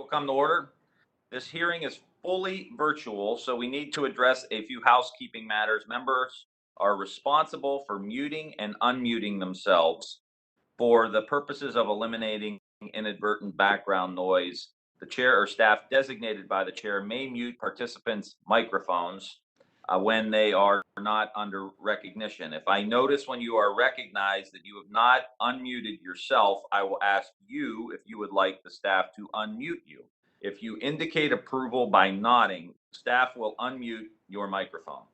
will come to order. This hearing is fully virtual, so we need to address a few housekeeping matters. Members are responsible for muting and unmuting themselves for the purposes of eliminating inadvertent background noise. The chair or staff designated by the chair may mute participants' microphones when they are not under recognition. If I notice when you are recognized that you have not unmuted yourself, I will ask you if you would like the staff to unmute you. If you indicate approval by nodding, staff will unmute your microphone.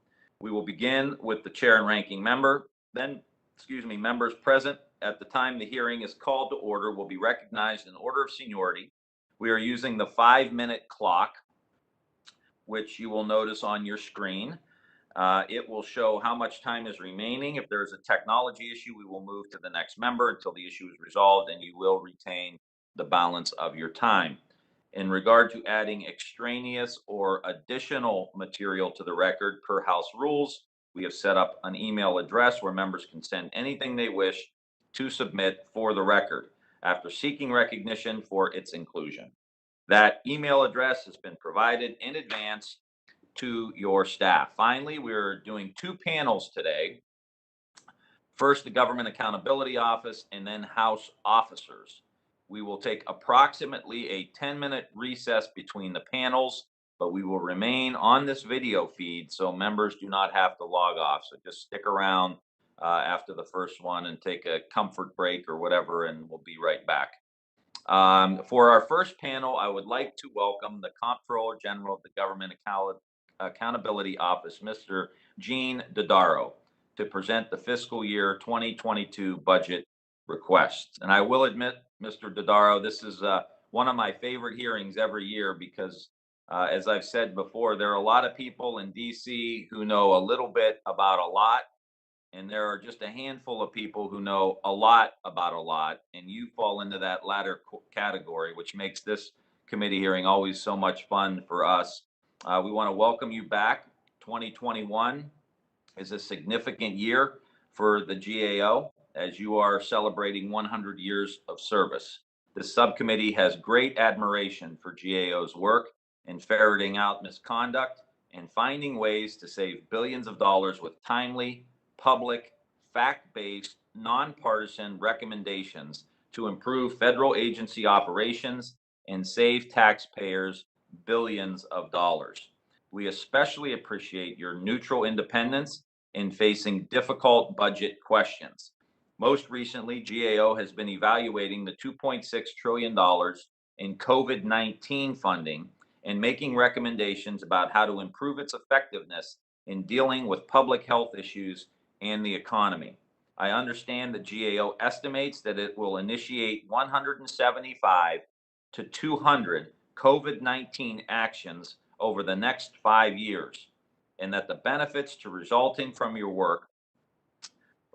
We will begin with the chair and ranking member. Then, members present at the time the hearing is called to order will be recognized in order of seniority. We are using the 5-minute clock, which you will notice on your screen. It will show how much time is remaining. If there's a technology issue, we will move to the next member until the issue is resolved, and you will retain the balance of your time. In regard to adding extraneous or additional material to the record per House rules, we have set up an email address where members can send anything they wish to submit for the record after seeking recognition for its inclusion. That email address has been provided in advance to your staff. Finally, we're doing 2 panels today. First, the Government Accountability Office, and then House officers. We will take approximately a 10-minute recess between the panels, but we will remain on this video feed so members do not have to log off. So just stick around after the first one and take a comfort break or whatever, and we'll be right back. For our first panel, I would like to welcome the Comptroller General of the Government Accountability Office, Mr. Gene Dodaro, to present the fiscal year 2022 budget requests. And I will admit, Mr. Dodaro, this is one of my favorite hearings every year because, as I've said before, there are a lot of people in DC who know a little bit about a lot, and there are just a handful of people who know a lot about a lot, and you fall into that latter category, which makes this committee hearing always so much fun for us. We want to welcome you back. 2021 is a significant year for the GAO as you are celebrating 100 years of service. The subcommittee has great admiration for GAO's work in ferreting out misconduct and finding ways to save billions of dollars with timely, public, fact-based, nonpartisan recommendations to improve federal agency operations and save taxpayers billions of dollars. We especially appreciate your neutral independence in facing difficult budget questions. Most recently, GAO has been evaluating the $2.6 trillion in COVID-19 funding and making recommendations about how to improve its effectiveness in dealing with public health issues and the economy. I understand that GAO estimates that it will initiate 175 to 200 COVID-19 actions over the next 5 years, and that the benefits resulting from your work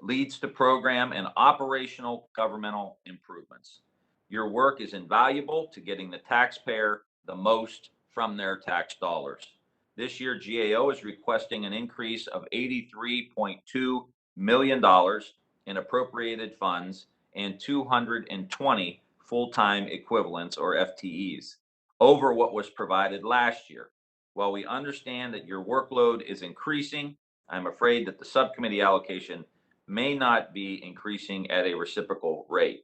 leads to program and operational governmental improvements. Your work is invaluable to getting the taxpayer the most from their tax dollars. This year, GAO is requesting an increase of $83.2 million in appropriated funds and 220 full-time equivalents, or FTEs, over what was provided last year. While we understand that your workload is increasing, I'm afraid that the subcommittee allocation may not be increasing at a reciprocal rate.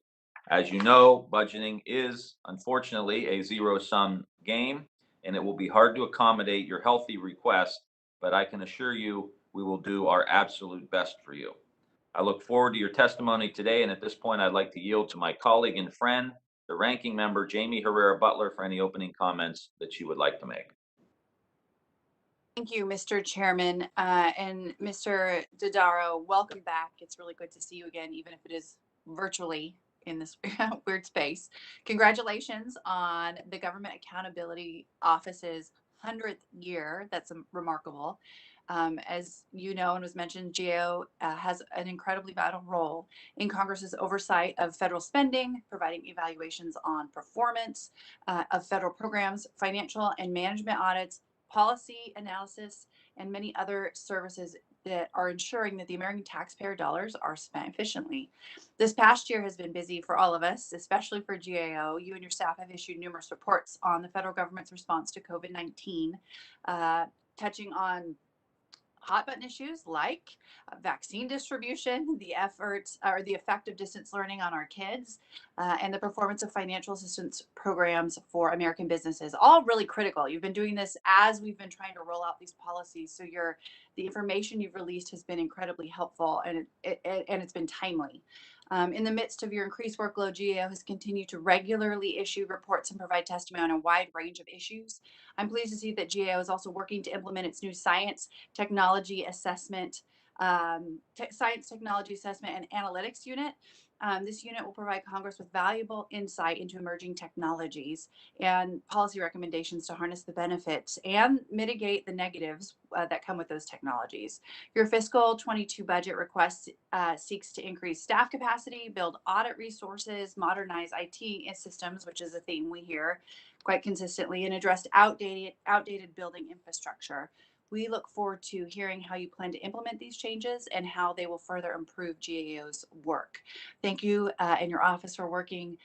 As you know, budgeting is unfortunately a zero-sum game, and it will be hard to accommodate your healthy request, but I can assure you we will do our absolute best for you. I look forward to your testimony today, and at this point, I'd like to yield to my colleague and friend, the ranking member, Jamie Herrera Butler, for any opening comments that she would like to make. Thank you, Mr. Chairman. And Mr. Dodaro, welcome back. It's really good to see you again, even if it is virtually in this weird space. Congratulations on the Government Accountability Office's 100th year. That's remarkable. As you know and was mentioned, GAO has an incredibly vital role in Congress's oversight of federal spending, providing evaluations on performance of federal programs, financial and management audits, policy analysis, and many other services that are ensuring that the American taxpayer dollars are spent efficiently. This past year has been busy for all of us, especially for GAO. You and your staff have issued numerous reports on the federal government's response to COVID-19, touching on hot button issues like vaccine distribution, the efforts or the effect of distance learning on our kids, and the performance of financial assistance programs for American businesses. All really critical. You've been doing this as we've been trying to roll out these policies, so the information you've released has been incredibly helpful, and it's been timely. In the midst of your increased workload, GAO has continued to regularly issue reports and provide testimony on a wide range of issues. I'm pleased to see that GAO is also working to implement its new technology assessment, science, technology assessment, and analytics unit. This unit will provide Congress with valuable insight into emerging technologies and policy recommendations to harness the benefits and mitigate the negatives that come with those technologies. Your fiscal 22 budget request seeks to increase staff capacity, build audit resources, modernize IT systems, which is a theme we hear quite consistently, and address outdated building infrastructure. We look forward to hearing how you plan to implement these changes and how they will further improve GAO's work. Thank you and your office for working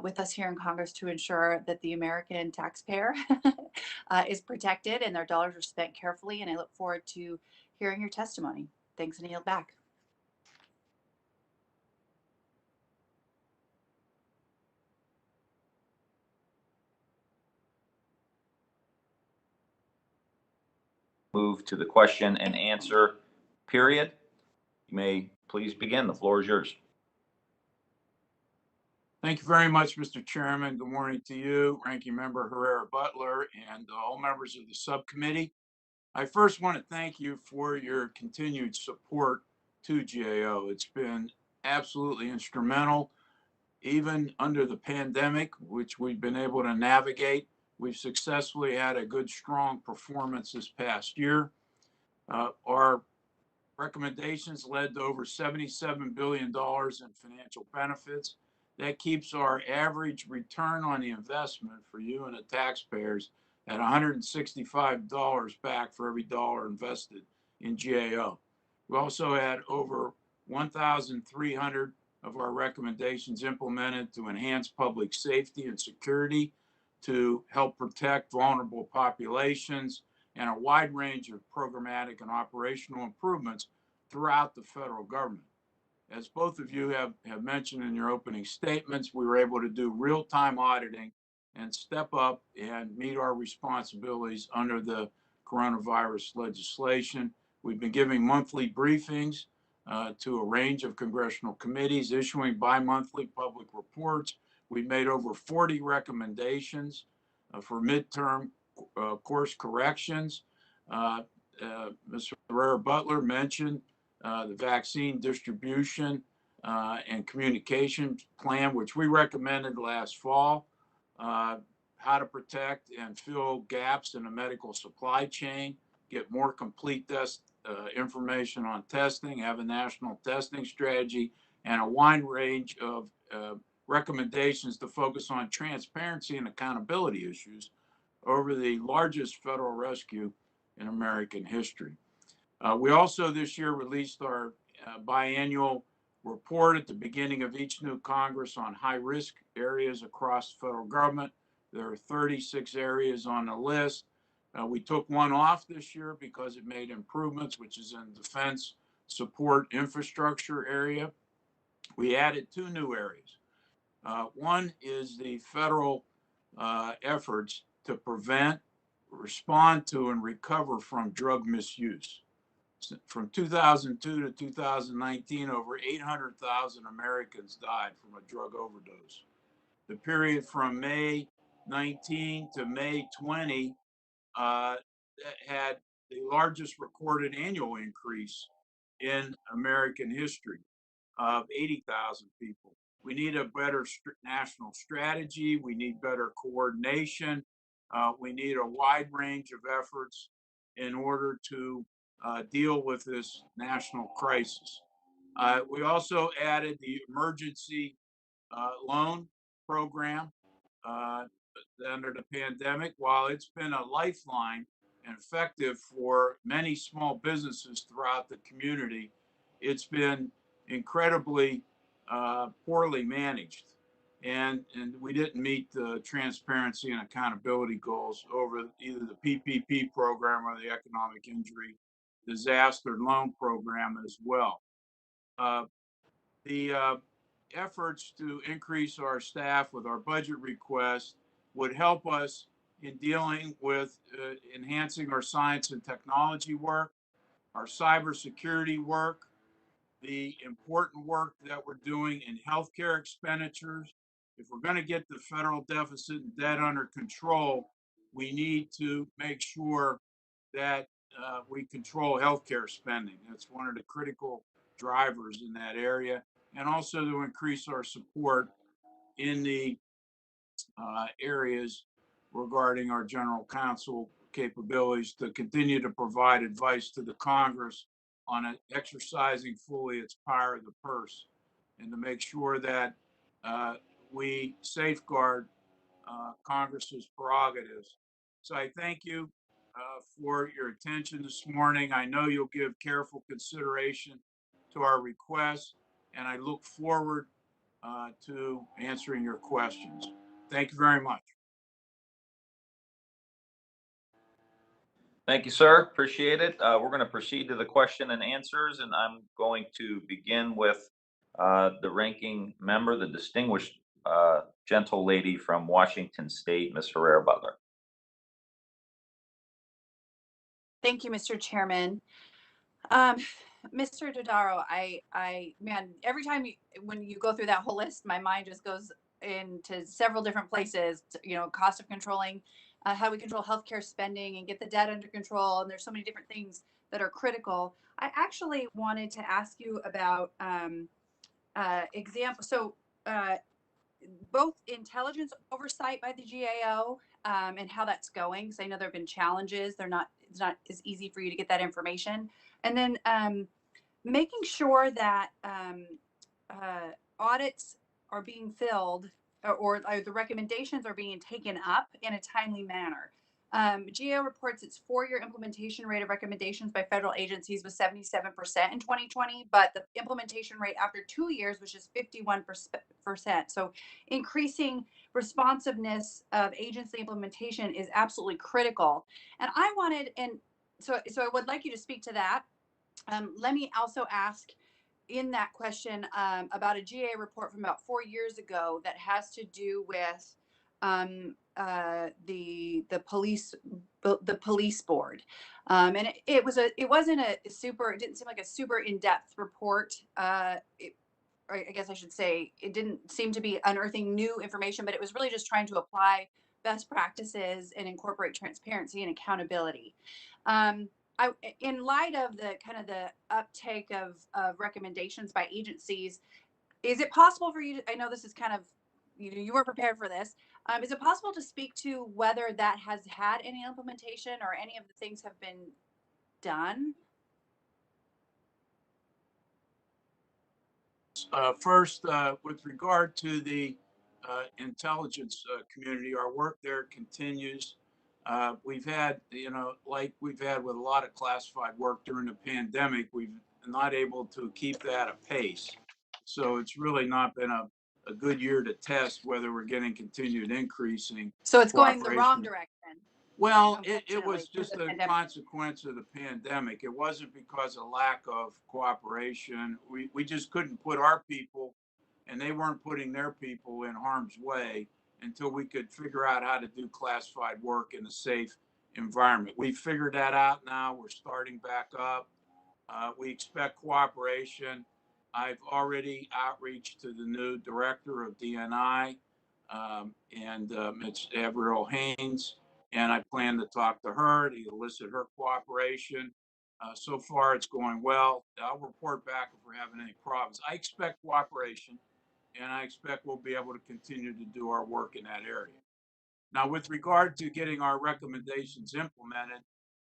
with us here in Congress to ensure that the American taxpayer is protected and their dollars are spent carefully. And I look forward to hearing your testimony. Thanks, and I yield back. Move to the question and answer period. You may please begin. The floor is yours. Thank you very much, Mr. Chairman. Good morning to you, Ranking Member Herrera Butler, and all members of the subcommittee. I first want to thank you for your continued support to GAO. It's been absolutely instrumental, even under the pandemic, which we've been able to navigate. We've successfully had a good, strong performance this past year. Our recommendations led to over $77 billion in financial benefits. That keeps our average return on the investment for you and the taxpayers at $165 back for every dollar invested in GAO. We also had over 1,300 of our recommendations implemented to enhance public safety and security, to help protect vulnerable populations, and a wide range of programmatic and operational improvements throughout the federal government. As both of you have mentioned in your opening statements, we were able to do real-time auditing and step up and meet our responsibilities under the coronavirus legislation. We've been giving monthly briefings to a range of congressional committees, issuing bi-monthly public reports. We've made over 40 recommendations for midterm course corrections. Mr. Herrera Butler mentioned the vaccine distribution and communication plan, which we recommended last fall, how to protect and fill gaps in the medical supply chain, get more complete information on testing, have a national testing strategy, and a wide range of recommendations to focus on transparency and accountability issues over the largest federal rescue in American history. We also this year released our biannual report at the beginning of each new Congress on high-risk areas across the federal government. There are 36 areas on the list. We took one off this year because it made improvements, which is in defense support infrastructure area. We added two new areas. One is the federal efforts to prevent, respond to, and recover from drug misuse. From 2002 to 2019, over 800,000 Americans died from a drug overdose. The period from May 19 to May 20 had the largest recorded annual increase in American history of 80,000 people. We need a better national strategy. We need better coordination. We need a wide range of efforts in order to deal with this national crisis. We also added the emergency loan program under the pandemic. While it's been a lifeline and effective for many small businesses throughout the community, it's been incredibly poorly managed. And we didn't meet the transparency and accountability goals over either the PPP program or the economic injury disaster loan program as well. The efforts to increase our staff with our budget requests would help us in dealing with enhancing our science and technology work, our cybersecurity work, the important work that we're doing in healthcare expenditures. If we're going to get the federal deficit and debt under control, we need to make sure that we control healthcare spending. That's one of the critical drivers in that area, and also to increase our support in the areas regarding our general counsel capabilities to continue to provide advice to the Congress on it, exercising fully its power of the purse, and to make sure that we safeguard Congress's prerogatives. So I thank you for your attention this morning. I know you'll give careful consideration to our requests, and I look forward to answering your questions. Thank you very much. Thank you, sir. Appreciate it. We're going to proceed to the question and answers, and I'm going to begin with the ranking member, the distinguished gentle lady from Washington State, Ms. Herrera Butler. Thank you, Mr. Chairman. Mr. Dodaro, man, every time when you go through that whole list, my mind just goes into several different places. Cost of controlling, how we control healthcare spending and get the debt under control. And there's so many different things that are critical. I actually wanted to ask you about example. So both intelligence oversight by the GAO and how that's going, because I know there have been challenges. It's not as easy for you to get that information. And then making sure that audits are being filled or the recommendations are being taken up in a timely manner. GAO reports its 4-year implementation rate of recommendations by federal agencies was 77% in 2020, but the implementation rate after 2 years was just 51%. So increasing responsiveness of agency implementation is absolutely critical. And so I would like you to speak to that. Let me also ask in that question about a GA report from about 4 years ago that has to do with the police board, and it didn't seem like a super in-depth report. I guess I should say it didn't seem to be unearthing new information, but it was really just trying to apply best practices and incorporate transparency and accountability. In light of the uptake of recommendations by agencies, is it possible for you to, I know this is kind of, you weren't prepared for this. Is it possible to speak to whether that has had any implementation or any of the things have been done? First, with regard to the intelligence community, our work there continues. We've had, like we've had with a lot of classified work during the pandemic, we've not able to keep that apace. So it's really not been a good year to test whether we're getting continued increasing. So it's going the wrong direction. Well, it was just a consequence of the pandemic. It wasn't because of lack of cooperation. We just couldn't put our people, and they weren't putting their people in harm's way until we could figure out how to do classified work in a safe environment. We figured that out now. We're starting back up. We expect cooperation. I've already outreached to the new director of DNI, and it's Avril Haynes, and I plan to talk to her to elicit her cooperation. So far, it's going well. I'll report back if we're having any problems. I expect cooperation, and I expect we'll be able to continue to do our work in that area. Now, with regard to getting our recommendations implemented,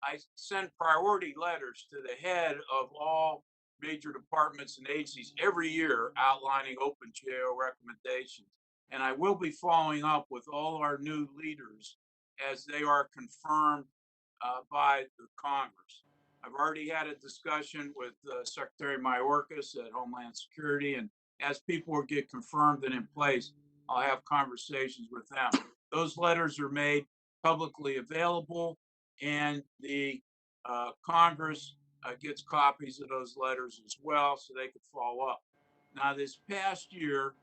I send priority letters to the head of all major departments and agencies every year outlining open GAO recommendations. And I will be following up with all our new leaders as they are confirmed by the Congress. I've already had a discussion with Secretary Mayorkas at Homeland Security, and as people will get confirmed and in place, I'll have conversations with them. Those letters are made publicly available, and the Congress gets copies of those letters as well, so they can follow up. Now, this past year,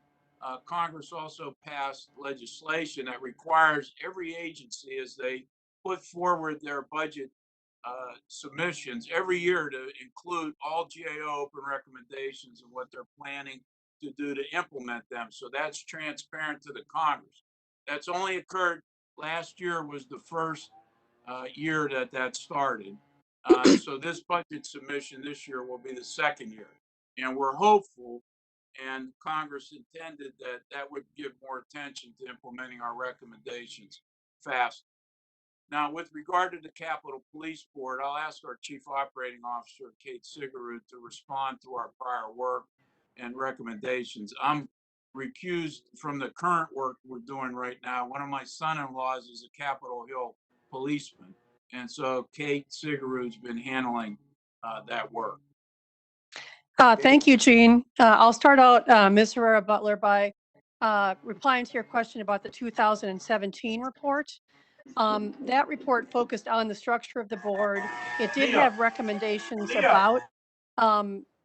Congress also passed legislation that requires every agency, as they put forward their budget submissions every year, to include all GAO open recommendations and what they're planning to do to implement them. So that's transparent to the Congress. That's only occurred last year, was the first year that started. So this budget submission this year will be the second year. And we're hopeful, and Congress intended that that would give more attention to implementing our recommendations fast. Now, with regard to the Capitol Police Board, I'll ask our Chief Operating Officer, Kate Sigerud, to respond to our prior work and recommendations. I'm recused from the current work we're doing right now. One of my son-in-laws is a Capitol Hill policeman, and so Kate Sigerud's been handling that work. Thank you, Gene. I'll start out, Ms. Herrera Butler, by replying to your question about the 2017 report. That report focused on the structure of the board. It did have recommendations about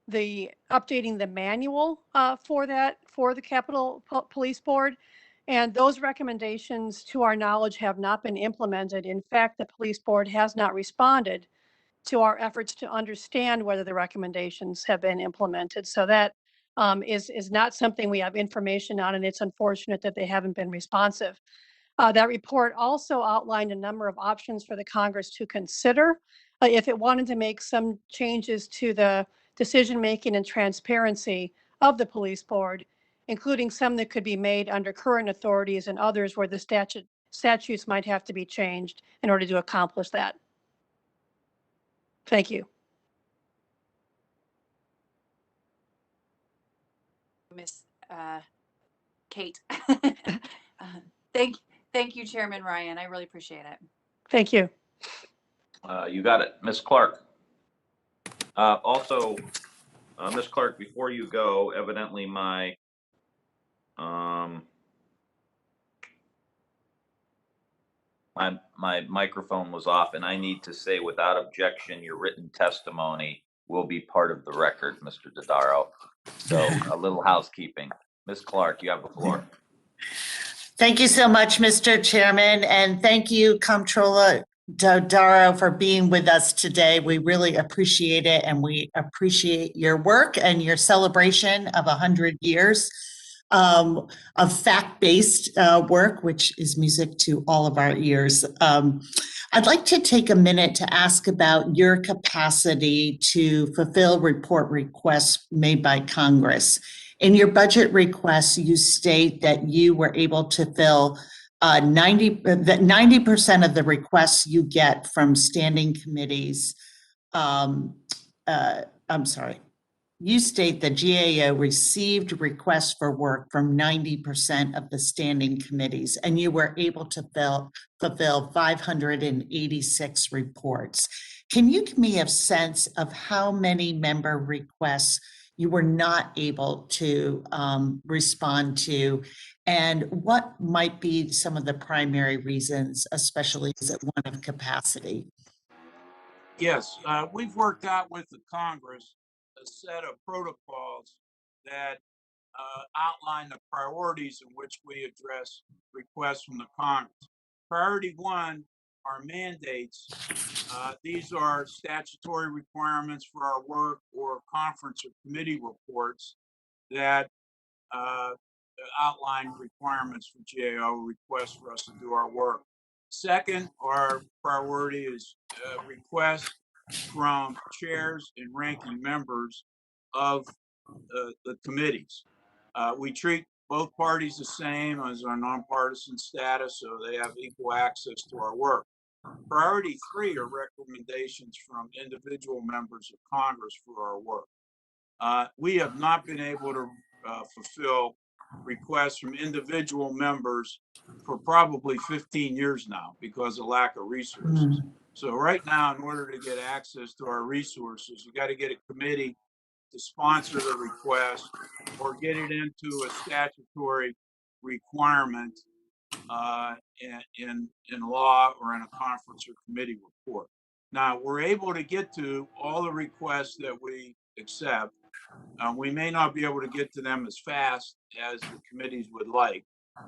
the updating the manual for the Capitol Police Board. And those recommendations, to our knowledge, have not been implemented. In fact, the police board has not responded to our efforts to understand whether the recommendations have been implemented. So that is not something we have information on, and it's unfortunate that they haven't been responsive. That report also outlined a number of options for the Congress to consider if it wanted to make some changes to the decision-making and transparency of the police board, including some that could be made under current authorities and others where the statutes might have to be changed in order to accomplish that. Thank you. Miss Kate. Thank you, Chairman Ryan. I really appreciate it. Thank you. You got it. Ms. Clark. Also, Ms. Clark, before you go, evidently my my microphone was off, and I need to say, without objection, your written testimony will be part of the record, Mr. Dodaro. So a little housekeeping. Ms. Clark, you have the floor. Thank you so much, Mr. Chairman, and thank you, Comptroller Dodaro, for being with us today. We really appreciate it, and we appreciate your work and your celebration of 100 years of fact-based work, which is music to all of our ears. I'd like to take a minute to ask about your capacity to fulfill report requests made by Congress. In your budget requests, you state that you were able to fill 90% of the requests you get from standing committees. I'm sorry. You state that GAO received requests for work from 90% of the standing committees, and you were able to fulfill 586 reports. Can you give me a sense of how many member requests you were not able to respond to, and what might be some of the primary reasons, especially is it one of capacity? Yes, we've worked out with the Congress a set of protocols that outline the priorities in which we address requests from the Congress. Priority one are mandates. These are statutory requirements for our work or conference or committee reports that outline requirements for GAO requests for us to do our work. Second, our priority is requests from chairs and ranking members of the committees. We treat both parties the same as our nonpartisan status, so they have equal access to our work. Priority three are recommendations from individual members of Congress for our work. We have not been able to fulfill requests from individual members for probably 15 years now because of lack of resources. So right now, in order to get access to our resources, you got to get a committee to sponsor the request or get it into a statutory requirement in law or in a conference or committee report. Now, we're able to get to all the requests that we accept. We may not be able to get to them as fast as the committees would like.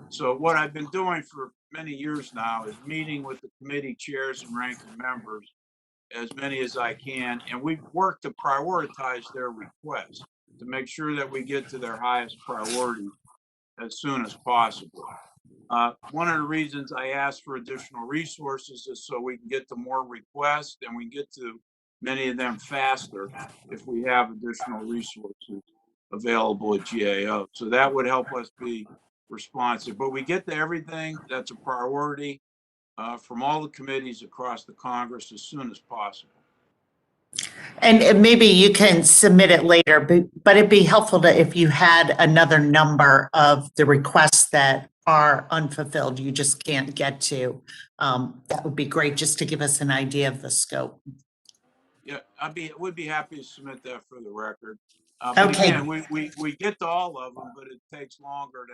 So what I've been doing for many years now is meeting with the committee chairs and ranking members, as many as I can, and we've worked to prioritize their requests to make sure that we get to their highest priority as soon as possible. One of the reasons I asked for additional resources is so we can get to more requests and we can get to many of them faster if we have additional resources available at GAO. So that would help us be responsive. But we get to everything that's a priority from all the committees across the Congress as soon as possible. And maybe you can submit it later, but it'd be helpful to if you had another number of the requests that are unfulfilled, you just can't get to. That would be great, just to give us an idea of the scope. Yeah, would be happy to submit that for the record. But Okay. again, we get to all of them, but it takes longer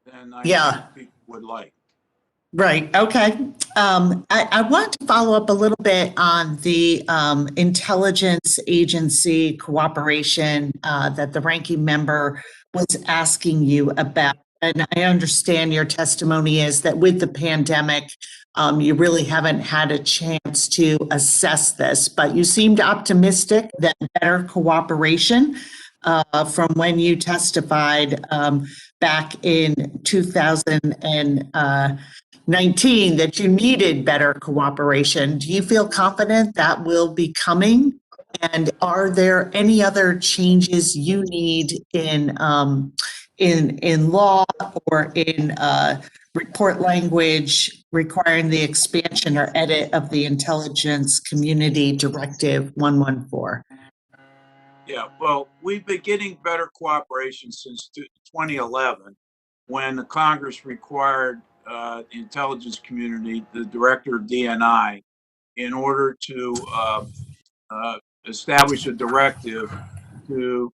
than I think people would like. Right. Okay. I want to follow up a little bit on the intelligence agency cooperation that the ranking member was asking you about. And I understand your testimony is that with the pandemic, you really haven't had a chance to assess this, but you seemed optimistic that better cooperation from when you testified back in 2019 that you needed better cooperation. Do you feel confident that will be coming? And are there any other changes you need in law or in report language requiring the expansion or edit of the Intelligence Community Directive 114? Yeah, well, we've been getting better cooperation since 2011 when the Congress required the intelligence community, the director of DNI, in order to establish a directive to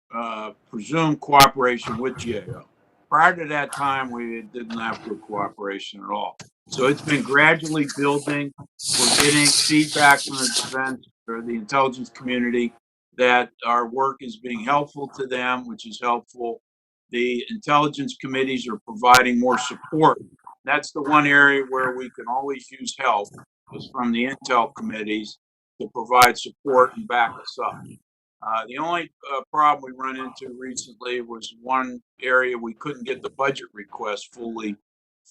presume cooperation with GAO. Prior to that time, we didn't have good cooperation at all. So it's been gradually building. We're getting feedback from the defense or the intelligence community that our work is being helpful to them, which is helpful. The intelligence committees are providing more support. That's the one area where we can always use help, is from the intel committees to provide support and back us up. The only problem we run into recently was one area we couldn't get the budget request fully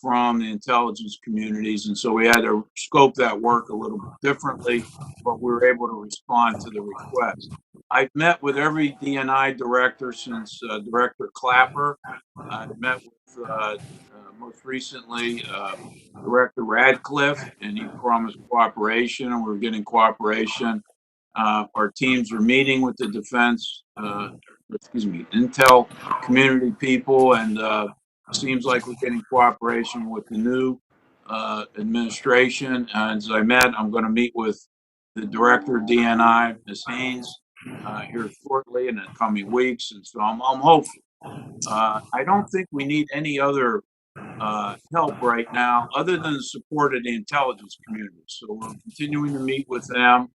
from the intelligence communities, and so we had to scope that work a little bit differently, but we were able to respond to the request. I've met with every DNI director since Director Clapper. I've met with most recently Director Radcliffe, and he promised cooperation, and we're getting cooperation. Our teams are meeting with the defense, intel community people, and seems like we're getting cooperation with the new administration. And as I met, I'm going to meet with the director of DNI, Ms. Haynes, here shortly in the coming weeks, and so I'm hopeful. I don't think we need any other help right now other than the support of the intelligence community. So we're continuing to meet with them.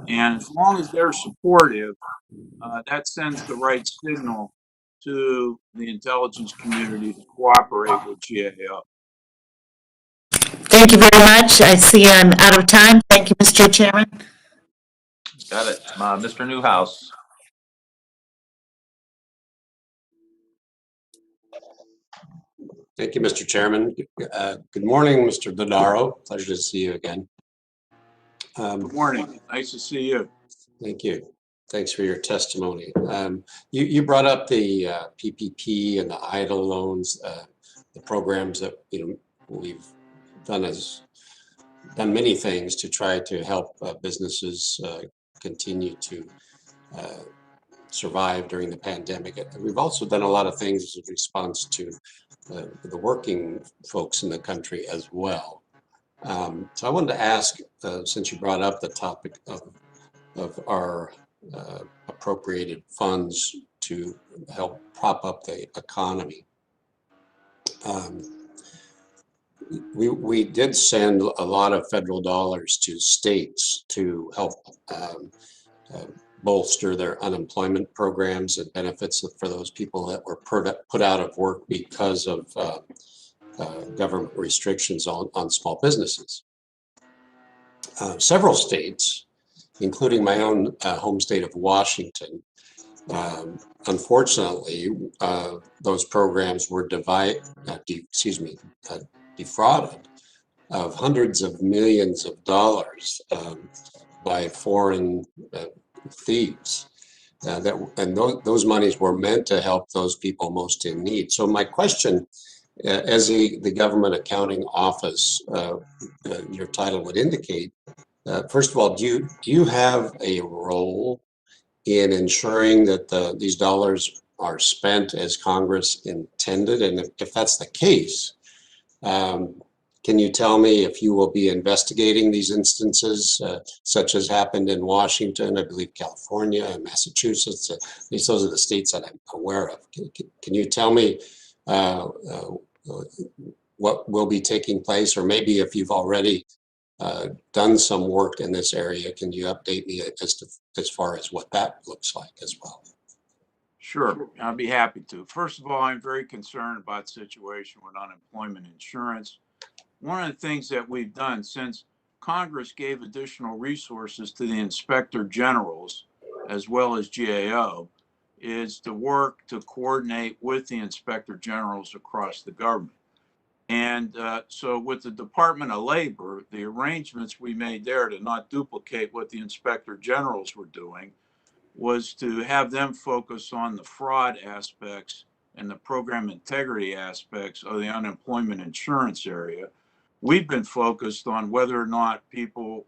And as long as they're supportive, that sends the right signal to the intelligence community to cooperate with GAO. Thank you very much. I see I'm out of time. Thank you, Mr. Chairman. Got it. Mr. Newhouse. Thank you, Mr. Chairman. Good morning, Mr. Dodaro. Pleasure to see you again. Good morning. Nice to see you. Thank you. Thanks for your testimony. You brought up the PPP and the EIDL loans, the programs that we've done many things to try to help businesses continue to survive during the pandemic. We've also done a lot of things in response to the working folks in the country as well. So I wanted to ask, since you brought up the topic of our appropriated funds to help prop up the economy. We did send a lot of federal dollars to states to help bolster their unemployment programs and benefits for those people that were put out of work because of government restrictions on small businesses. Several states, including my own home state of Washington, unfortunately, those programs were defrauded of hundreds of millions of dollars by foreign thieves. Those monies were meant to help those people most in need. So my question, as the Government Accounting Office, your title would indicate, first of all, do you have a role in ensuring that these dollars are spent as Congress intended? And if that's the case, can you tell me if you will be investigating these instances, such as happened in Washington, I believe California and Massachusetts? At least those are the states that I'm aware of. Can you tell me what will be taking place, or maybe if you've already done some work in this area, can you update me as far as what that looks like as well? Sure, I'll be happy to. First of all, I'm very concerned about the situation with unemployment insurance. One of the things that we've done since Congress gave additional resources to the inspector generals as well as GAO is to work to coordinate with the inspector generals across the government. And so with the Department of Labor, the arrangements we made there to not duplicate what the inspector generals were doing was to have them focus on the fraud aspects and the program integrity aspects of the unemployment insurance area. We've been focused on whether or not people,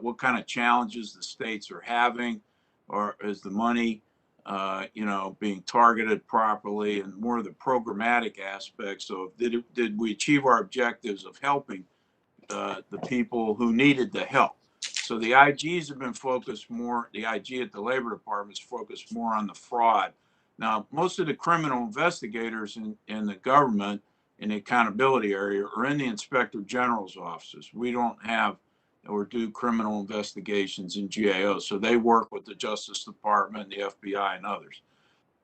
what kind of challenges the states are having, or is the money, being targeted properly, and more of the programmatic aspects of did we achieve our objectives of helping the people who needed the help. So the IGs have been focused more, the IG at the Labor Department is focused more on the fraud. Now, most of the criminal investigators in the government in the accountability area are in the inspector general's offices. We don't have or do criminal investigations in GAO, so they work with the Justice Department, the FBI, and others.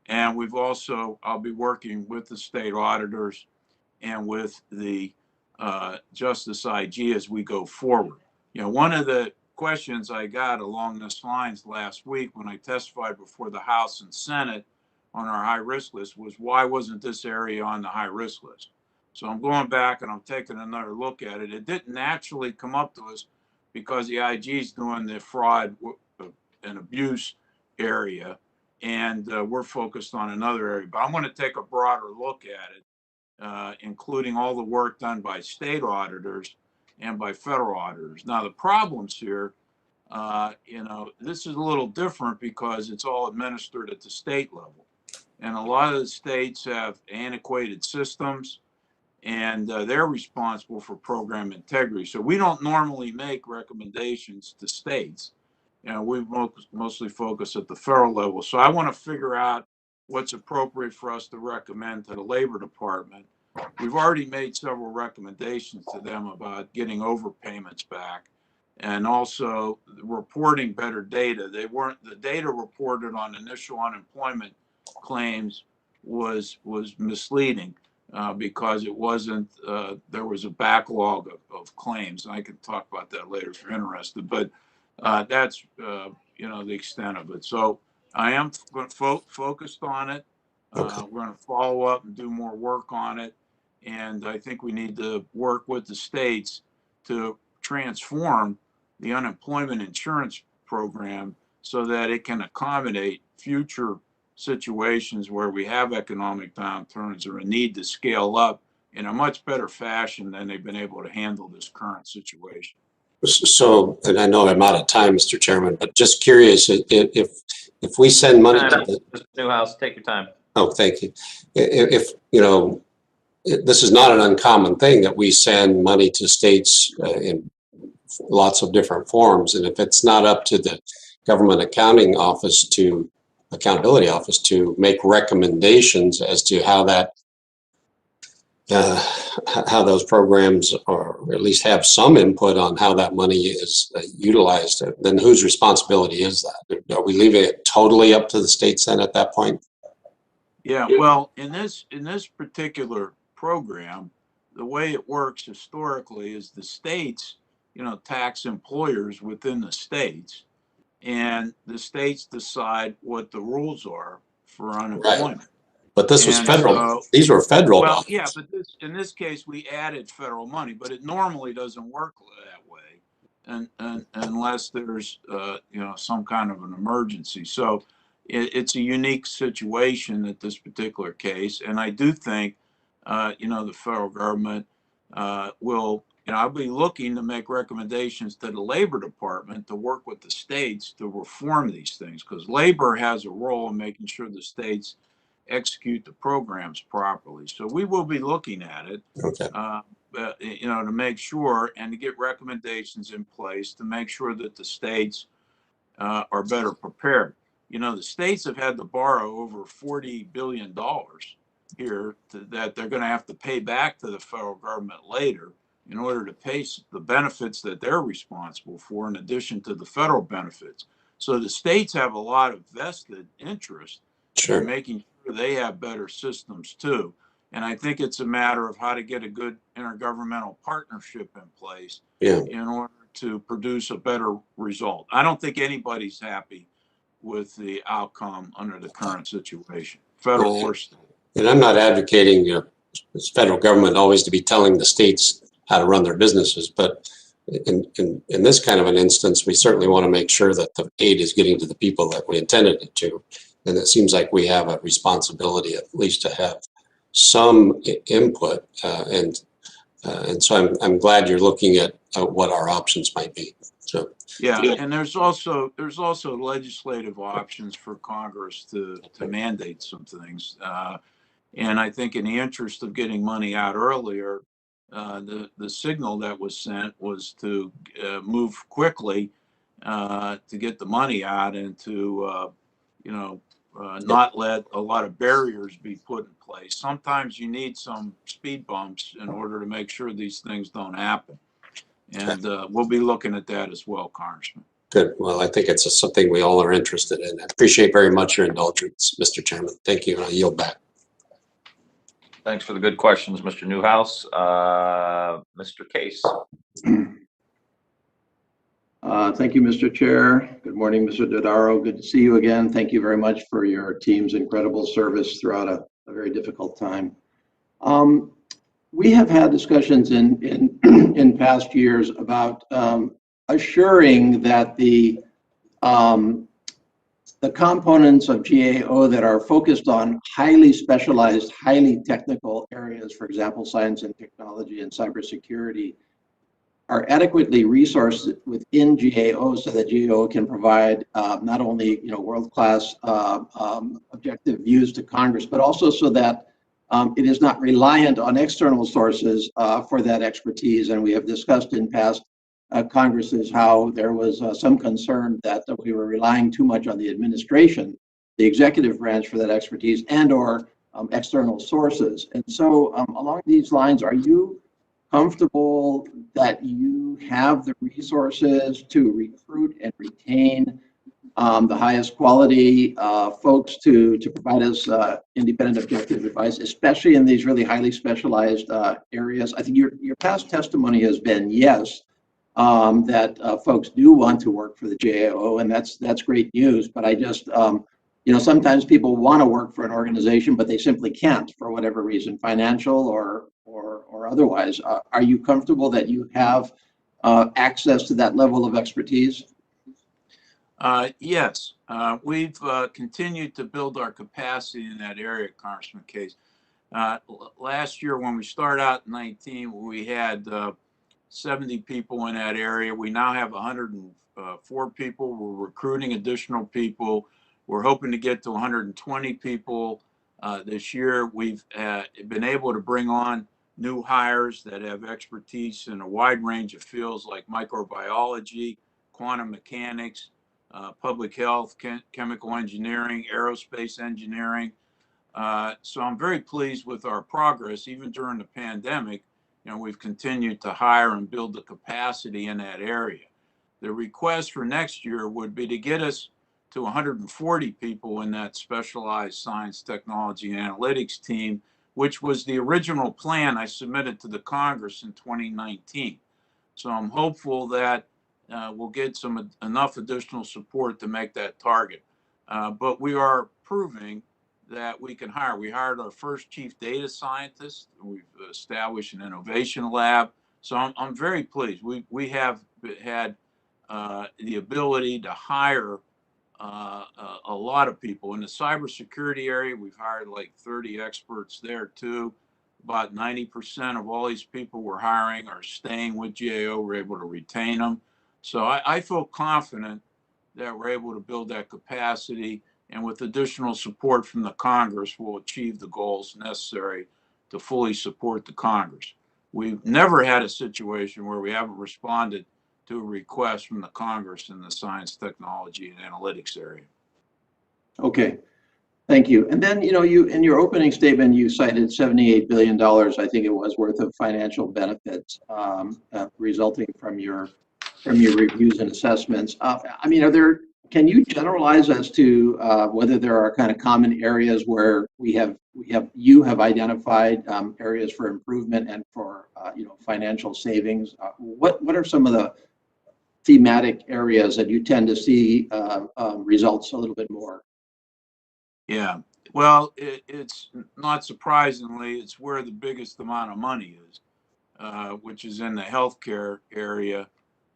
And we've also, I'll be working with the state auditors and with the Justice IG as we go forward. One of the questions I got along this lines last week when I testified before the House and Senate on our high risk list was, why wasn't this area on the high risk list? So I'm going back and I'm taking another look at it. It didn't naturally come up to us because the IG is doing the fraud and abuse area, and we're focused on another area. But I'm going to take a broader look at it, including all the work done by state auditors and by federal auditors. Now, the problems here, this is a little different because it's all administered at the state level. And a lot of the states have antiquated systems, and they're responsible for program integrity. So we don't normally make recommendations to states. We mostly focus at the federal level. So I want to figure out what's appropriate for us to recommend to the Labor Department. We've already made several recommendations to them about getting overpayments back, and also reporting better data. The data reported on initial unemployment claims was misleading. Because it wasn't, there was a backlog of claims. And I can talk about that later if you're interested, but that's, the extent of it. So I am focused on it. Okay. We're going to follow up and do more work on it. And I think we need to work with the states to transform the unemployment insurance program so that it can accommodate future situations where we have economic downturns or a need to scale up in a much better fashion than they've been able to handle this current situation. So, and I know I'm out of time, Mr. Chairman, but just curious if if we send money to Time, the, Mr. Newhouse, take your time. oh, thank you. If, you know, this is not an uncommon thing that we send money to states in lots of different forms. And if it's not up to the government accountability office to make recommendations as to how that how those programs, or at least have some input on how that money is utilized, then whose responsibility is that? Are we leaving it totally up to the states then at that point? Yeah, well, in this particular program, the way it works historically is the states, tax employers within the states, and the states decide what the rules are for unemployment. But this was And federal. so, These were federal well, dollars. yeah, but in this case, we added federal money, but it normally doesn't work that way, and unless there's some kind of an emergency. So it's a unique situation at this particular case, and I do think the federal government will. I'll be looking to make recommendations to the Labor Department to work with the states to reform these things, because labor has a role in making sure the states execute the programs properly. So we will be looking at it, Okay. to make sure and to get recommendations in place to make sure that the states are better prepared. The states have had to borrow over $40 billion here that they're going to have to pay back to the federal government later in order to pay the benefits that they're responsible for, in addition to the federal benefits. So the states have a lot of vested interest in making sure they have better systems too. And I think it's a matter of how to get a good intergovernmental partnership in place in order to produce a better result. I don't think anybody's happy with the outcome under the current situation, federal or state. And I'm not advocating this federal government always to be telling the states how to run their businesses, but in this kind of an instance, we certainly want to make sure that the aid is getting to the people that we intended it to. And it seems like we have a responsibility at least to have some input, and so I'm glad you're looking at what our options might be. So yeah, and there's also legislative options for Congress to mandate some things, and I think in the interest of getting money out earlier, the signal that was sent was to move quickly to get the money out and to not let a lot of barriers be put in place. Sometimes you need some speed bumps in order to make sure these things don't happen. And we'll be looking at that as well, Congressman. Good. Well, I think it's something we all are interested in. I appreciate very much your indulgence, Mr. Chairman. Thank you, and I yield back. Thanks for the good questions, Mr. Newhouse. Mr. Case. Thank you, Mr. Chair. Good morning, Mr. Dodaro. Good to see you again. Thank you very much for your team's incredible service throughout a very difficult time. We have had discussions in past years about assuring that the components of GAO that are focused on highly specialized, highly technical areas, for example, science and technology and cybersecurity, are adequately resourced within GAO so that GAO can provide not only world-class objective views to Congress, but also so that it is not reliant on external sources for that expertise. And we have discussed in past Congresses how there was some concern that we were relying too much on the administration, the executive branch, for that expertise and/or external sources. And so along these lines, are you comfortable that you have the resources to recruit and retain the highest quality folks to provide us independent objective advice, especially in these really highly specialized areas? I think your past testimony has been yes, that folks do want to work for the GAO, and that's great news. But I just sometimes people want to work for an organization, but they simply can't for whatever reason, financial or otherwise. Are you comfortable that you have access to that level of expertise? Yes, we've continued to build our capacity in that area, Congressman Case. Last year, when we started out in 19, we had 70 people in that area. We now have 104 people. We're recruiting additional people, We're hoping to get to 120 people this year. We've been able to bring on new hires that have expertise in a wide range of fields like microbiology, quantum mechanics, public health, chemical engineering, aerospace engineering. So I'm very pleased with our progress. Even during the pandemic, we've continued to hire and build the capacity in that area. The request for next year would be to get us to 140 people in that specialized science, technology, and analytics team, which was the original plan I submitted to the Congress in 2019. So I'm hopeful that we'll get enough additional support to make that target. But we are proving that we can hire. We hired our first chief data scientist. We've established an innovation lab. So I'm very pleased. We have had the ability to hire a lot of people. In the cybersecurity area, we've hired like 30 experts there too. About 90% of all these people we're hiring are staying with GAO. We're able to retain them. So I feel confident that we're able to build that capacity, and with additional support from the Congress, we'll achieve the goals necessary to fully support the Congress. We've never had a situation where we haven't responded to a request from the Congress in the science, technology, and analytics area. Okay, thank you. And then, you in your opening statement, you cited $78 billion, I think it was, worth of financial benefits resulting from your reviews and assessments. I mean, can you generalize as to whether there are kind of common areas where you have identified areas for improvement and for financial savings? What are some of the thematic areas that you tend to see results a little bit more? Yeah, well, it's not surprisingly, it's where the biggest amount of money is, which is in the healthcare area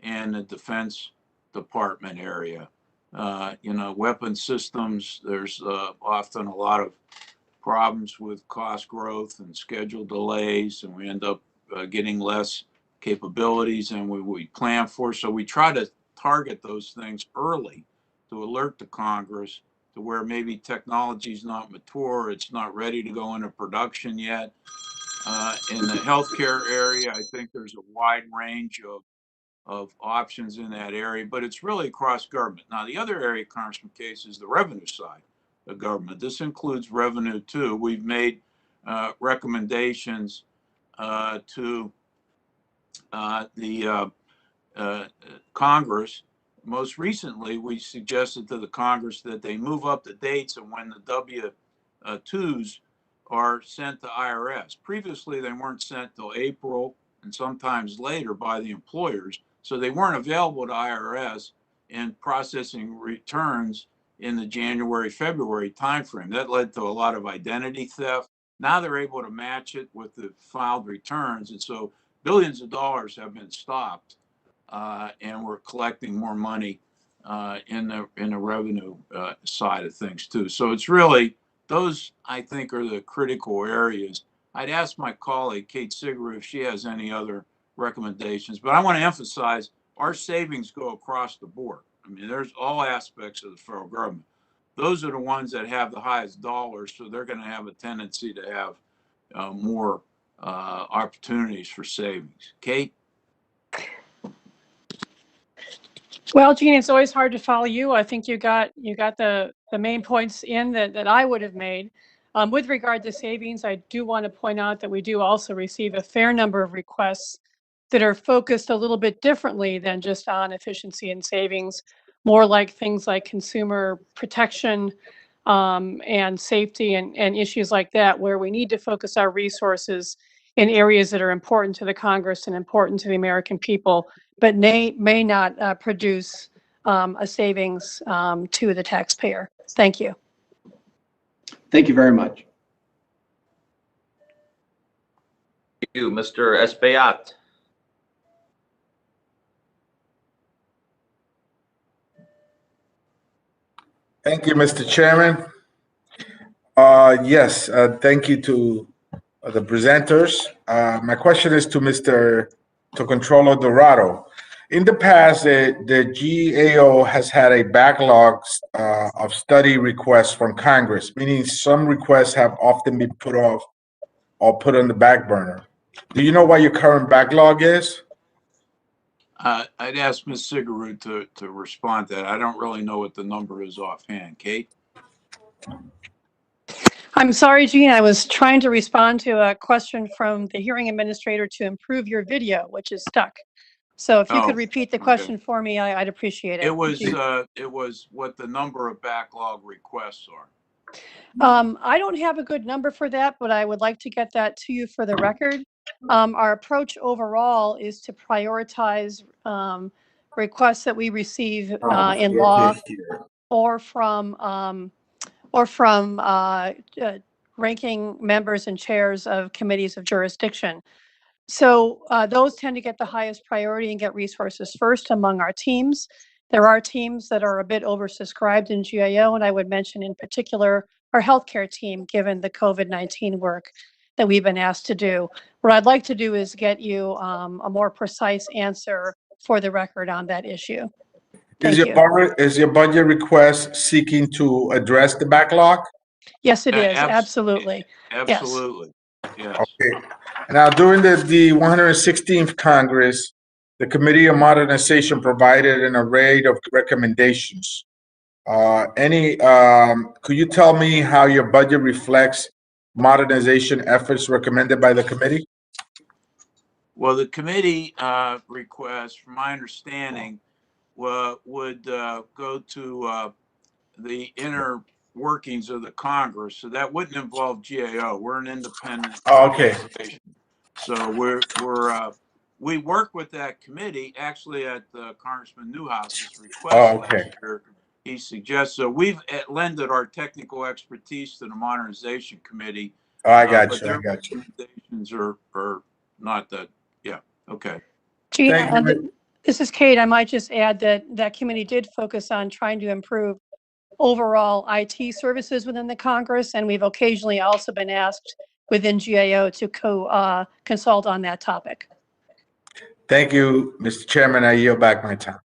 and the Defense Department area. Weapon systems, there's often a lot of problems with cost growth and schedule delays, and we end up getting less capabilities than we plan for. So we try to target those things early to alert the Congress to where maybe technology is not mature, it's not ready to go into production yet. In the healthcare area, I think there's a wide range of options in that area, but it's really across government. Now, the other area, Congressman Case, is the revenue side of government. This includes revenue too. We've made recommendations to the Congress. Most recently, we suggested to the Congress that they move up the dates of when the W-2s are sent to IRS. Previously, they weren't sent till April and sometimes later by the employers, so they weren't available to IRS in processing returns in the January-February timeframe. That led to a lot of identity theft. Now they're able to match it with the filed returns, and so billions of dollars have been stopped, and we're collecting more money in the revenue side of things too. So it's really those, I think, are the critical areas. I'd ask my colleague Kate Sigru if she has any other recommendations, but I want to emphasize our savings go across the board. I mean, there's all aspects of the federal government. Those are the ones that have the highest dollars, so they're going to have a tendency to have more opportunities for savings. Kate? Well, Gene, it's always hard to follow you. I think you got the main points in that I would have made. With regard to savings, I do want to point out that we do also receive a fair number of requests that are focused a little bit differently than just on efficiency and savings, more like things like consumer protection and safety and issues like that, where we need to focus our resources in areas that are important to the Congress and important to the American people, but may not produce a savings to the taxpayer. Thank you. Thank you very much. Thank you, Mr. Espaillat. Thank you, Mr. Chairman. Yes, thank you to the presenters. My question is to Controller Dorado. in the past, the GAO has had a backlog of study requests from Congress, meaning some requests have often been put off or put on the back burner. Do you know what your current backlog is? I'd ask Ms. Sigaroud to respond to that. I don't really know what the number is offhand. Kate? I'm sorry, Jean, I was trying to respond to a question from the hearing administrator to improve your video, which is stuck. So if you could Oh, repeat the okay. question for me, I'd appreciate it. It was what the number of backlog requests are. I don't have a good number for that, but I would like to get that to you for the record. Our approach overall is to prioritize requests that we receive in law or from ranking members and chairs of committees of jurisdiction. So those tend to get the highest priority and get resources first among our teams. There are teams that are a bit oversubscribed in GAO, and I would mention in particular our healthcare team, given the COVID-19 work that we've been asked to do. What I'd like to do is get you a more precise answer for the record on that issue. Thank you. Is your budget request seeking to address the backlog? Yes, it is. Absolutely. Absolutely. Yes. Okay. Now, during the 116th Congress, the Committee on Modernization provided an array of recommendations. Could you tell me how your budget reflects modernization efforts recommended by the committee? Well, the committee request, from my understanding, would go to the inner workings of the Congress. So that wouldn't involve GAO. We're an independent organization. So we work with that committee actually at Congressman Newhouse's request last year. He suggests, so we've lended our technical expertise to the Modernization Committee. I got you. Their recommendations are not that, yeah, okay. Gene, this is Kate. I might just add that that committee did focus on trying to improve overall IT services within the Congress, and we've occasionally also been asked within GAO to consult on that topic. Thank you, Mr. Chairman. I yield back my time.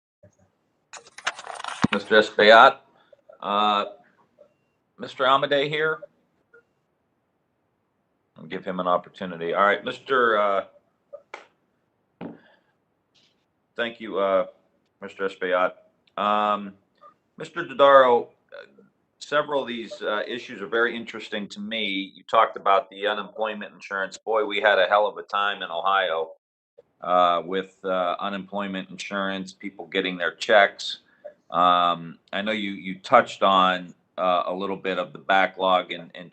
Mr. Espaillat. Mr. Amadei here. I'll give him an opportunity. All right, thank you, Mr. Espaillat. Mr. Dodaro, several of these issues are very interesting to me. You talked about the unemployment insurance. Boy, we had a hell of a time in Ohio with unemployment insurance, people getting their checks. I know you touched on a little bit of the backlog and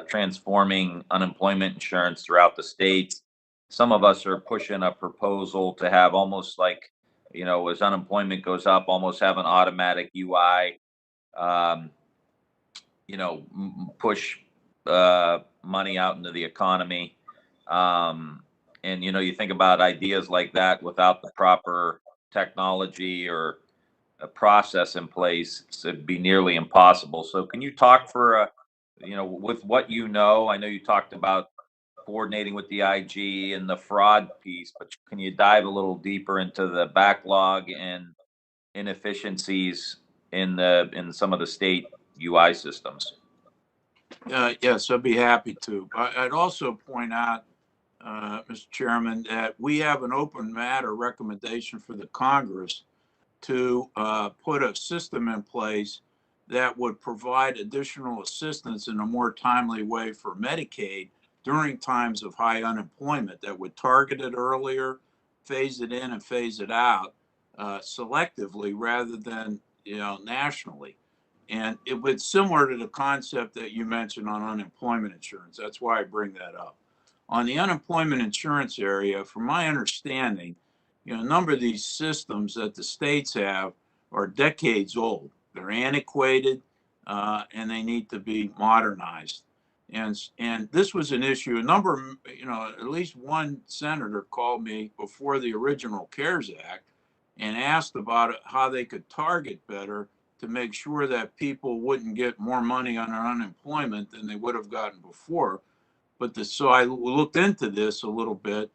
transforming unemployment insurance throughout the states. Some of us are pushing a proposal to have almost like, as unemployment goes up, almost have an automatic UI, push money out into the economy. And, you think about ideas like that without the proper technology or a process in place, it'd be nearly impossible. So can you talk with what I know you talked about coordinating with the IG and the fraud piece, but can you dive a little deeper into the backlog and inefficiencies in some of the state UI systems? Yes, I'd be happy to. I'd also point out, Mr. Chairman, that we have an open matter recommendation for the Congress to put a system in place that would provide additional assistance in a more timely way for Medicaid during times of high unemployment, that would target it earlier, phase it in and phase it out selectively rather than nationally. And it was similar to the concept that you mentioned on unemployment insurance. That's why I bring that up. On the unemployment insurance area, from my understanding, a number of these systems that the states have are decades old. They're antiquated and they need to be modernized. And this was an issue. At least one senator called me before the original CARES Act and asked about how they could target better to make sure that people wouldn't get more money on their unemployment than they would have gotten before. So I looked into this a little bit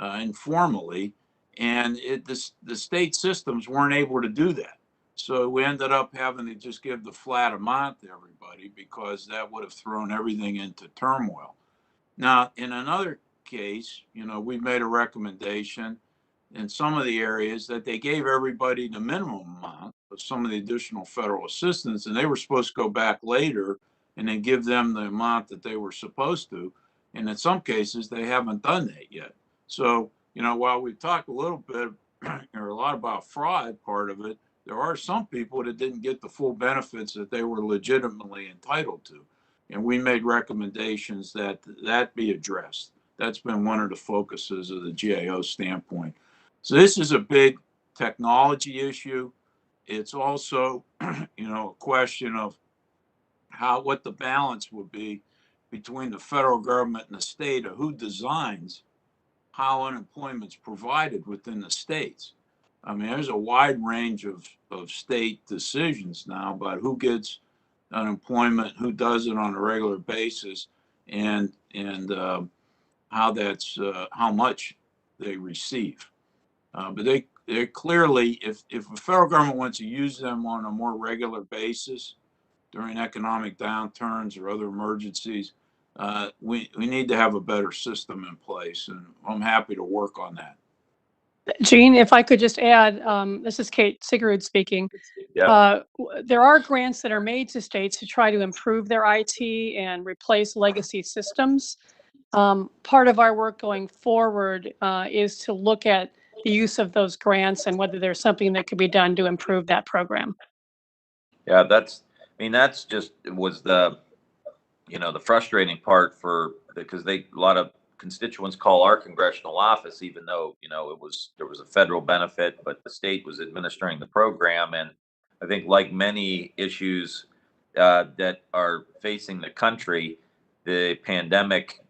informally, And the state systems weren't able to do that. So we ended up having to just give the flat amount to everybody because that would have thrown everything into turmoil. Now, in another case, we made a recommendation in some of the areas that they gave everybody the minimum amount of some of the additional federal assistance, and they were supposed to go back later and then give them the amount that they were supposed to. And in some cases, they haven't done that yet. So, while we've talked a little bit or a lot about fraud part of it, there are some people that didn't get the full benefits that they were legitimately entitled to. And we made recommendations that be addressed. That's been one of the focuses of the GAO standpoint. So this is a big technology issue. It's also, a question of what the balance would be between the federal government and the state, of who designs how unemployment's provided within the states. I mean, there's a wide range of state decisions now about who gets unemployment, who does it on a regular basis, and how much they receive. But they clearly, if the federal government wants to use them on a more regular basis during economic downturns or other emergencies, we need to have a better system in place, and I'm happy to work on that. Jean, if I could just add, this is Kate Sigerud speaking. Yeah. There are grants that are made to states to try to improve their IT and replace legacy systems. Part of our work going forward is to look at the use of those grants and whether there's something that could be done to improve that program. Yeah, that's just was the frustrating part because a lot of constituents call our congressional office, even though there was a federal benefit, but the state was administering the program. And I think, like many issues that are facing the country, the pandemic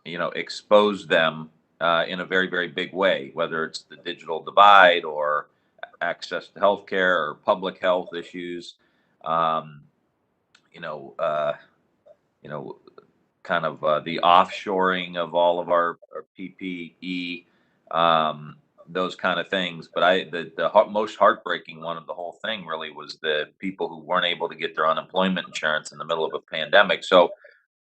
exposed them in a very, very big way, whether it's the digital divide or access to healthcare or public health issues. um, you know, uh, kind of the offshoring of all of our PPE, those kind of things. But the most heartbreaking one of the whole thing really was the people who weren't able to get their unemployment insurance in the middle of a pandemic. So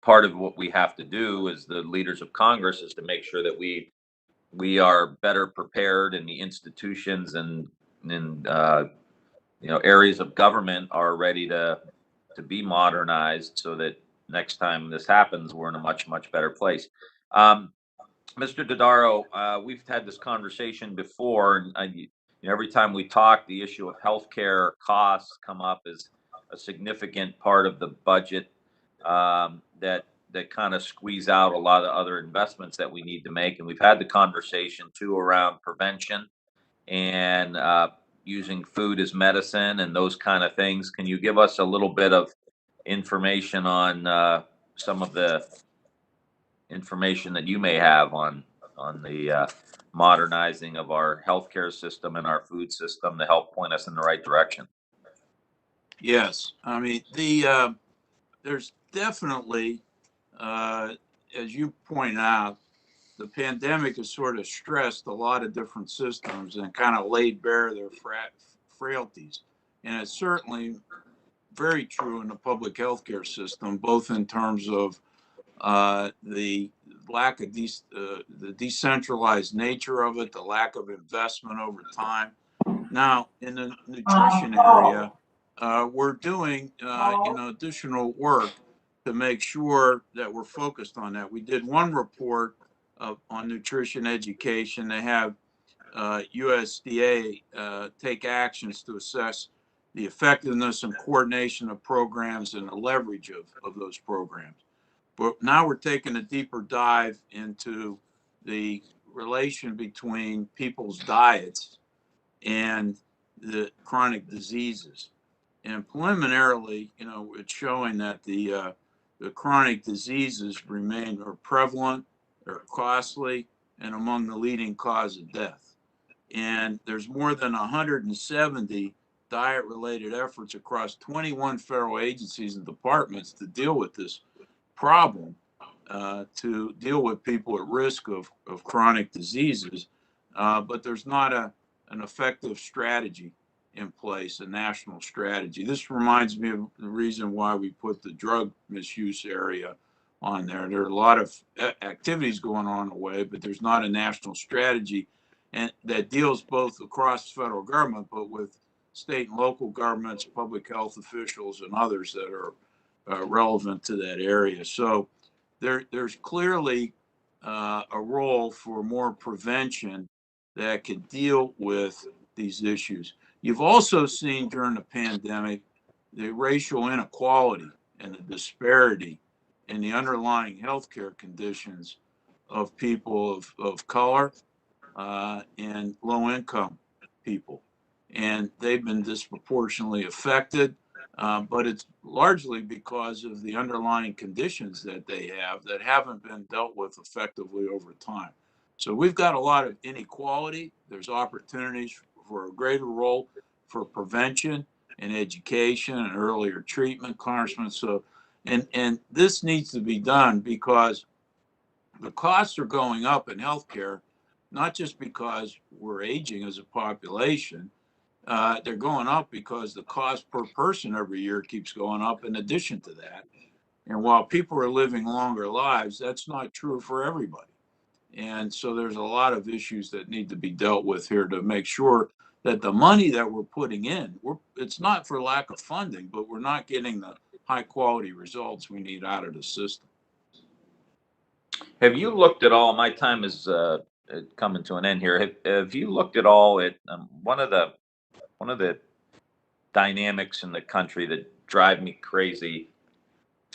part of what we have to do as the leaders of Congress is to make sure that we are better prepared, and the institutions and areas of government are ready to be modernized, so that next time this happens, we're in a much, much better place. Mr. Dodaro, we've had this conversation before, and every time we talk, the issue of healthcare costs come up as a significant part of the budget, that kind of squeeze out a lot of other investments that we need to make. And we've had the conversation too around prevention and using food as medicine and those kind of things. Can you give us a little bit of information on some of the information that you may have on the modernizing of our healthcare system and our food system to help point us in the right direction? Yes, I mean there's definitely, as you point out, the pandemic has sort of stressed a lot of different systems and kind of laid bare their frailties. And it's certainly very true in the public healthcare system, both in terms of the lack of the decentralized nature of it, the lack of investment over time. Now, in the nutrition area, we're doing additional work to make sure that we're focused on that. We did one report on nutrition education. They have USDA take actions to assess the effectiveness and coordination of programs and the leverage of those programs. But now we're taking a deeper dive into the relation between people's diets and the chronic diseases. And preliminarily, it's showing that the chronic diseases are prevalent, are costly, and among the leading cause of death. And there's more than 170 diet-related efforts across 21 federal agencies and departments to deal with this problem, to deal with people at risk of chronic diseases. but there's not an effective strategy in place, a national strategy. This reminds me of the reason why we put the drug misuse area on there. There are a lot of activities going on away, but there's not a national strategy and that deals both across the federal government, but with state and local governments, public health officials, and others that are relevant to that area. So there's clearly a role for more prevention that can deal with these issues. You've also seen during the pandemic the racial inequality and the disparity in the underlying healthcare conditions of people of color and low income people. And they've been disproportionately affected, but it's largely because of the underlying conditions that they have that haven't been dealt with effectively over time. So we've got a lot of inequality. There's opportunities for a greater role for prevention and education and earlier treatment, Congressman. So, and this needs to be done because the costs are going up in healthcare, not just because we're aging as a population. They're going up because the cost per person every year keeps going up in addition to that. And while people are living longer lives, that's not true for everybody. And so there's a lot of issues that need to be dealt with here to make sure that the money that we're putting in, it's not for lack of funding, but we're not getting the high quality results we need out of the system. Have you looked at all? My time is coming to an end here. Have you looked at all at one of the dynamics in the country that drive me crazy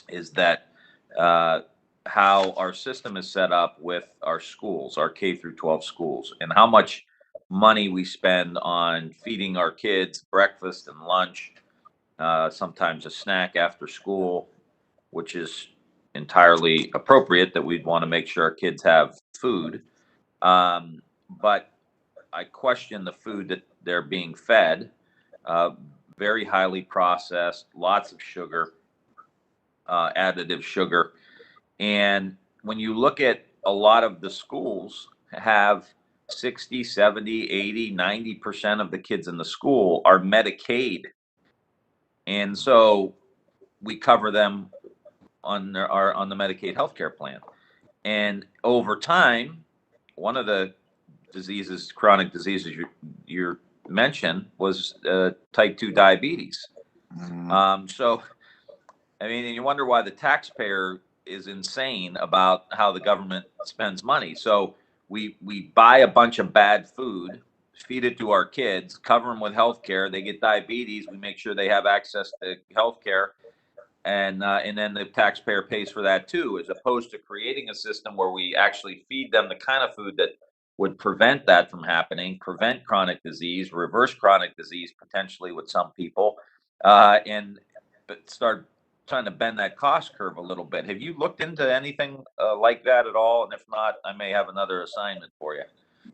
is that how our system is set up with our schools, our K through 12 schools, and how much money we spend on feeding our kids breakfast and lunch, sometimes a snack after school, which is entirely appropriate that we'd want to make sure our kids have food. But I question the food that they're being fed, very highly processed, lots of sugar, additive sugar. And when you look at a lot of the schools have 60, 70, 80, 90% of the kids in the school are Medicaid. And so we cover them on the Medicaid healthcare plan. And over time, one of the diseases, chronic diseases you mentioned was type 2 diabetes. So, I mean, and you wonder why the taxpayer is insane about how the government spends money. So we buy a bunch of bad food, feed it to our kids, cover them with health care. They get diabetes. We make sure they have access to health care. And then the taxpayer pays for that too, as opposed to creating a system where we actually feed them the kind of food that would prevent that from happening, prevent chronic disease, reverse chronic disease potentially with some people, and start trying to bend that cost curve a little bit. Have you looked into anything like that at all? And if not, I may have another assignment for you.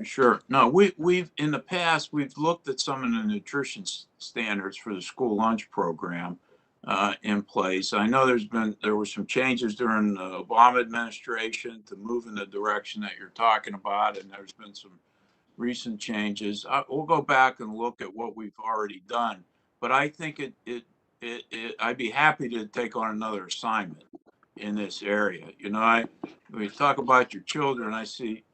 Sure. No, we've in the past, we've looked at some of the nutrition standards for the school lunch program in place. I know there were some changes during the Obama administration to move in the direction that you're talking about, and there's been some recent changes. We'll go back and look at what we've already done, but I think I'd be happy to take on another assignment in this area. You know, when you talk about your children, I see,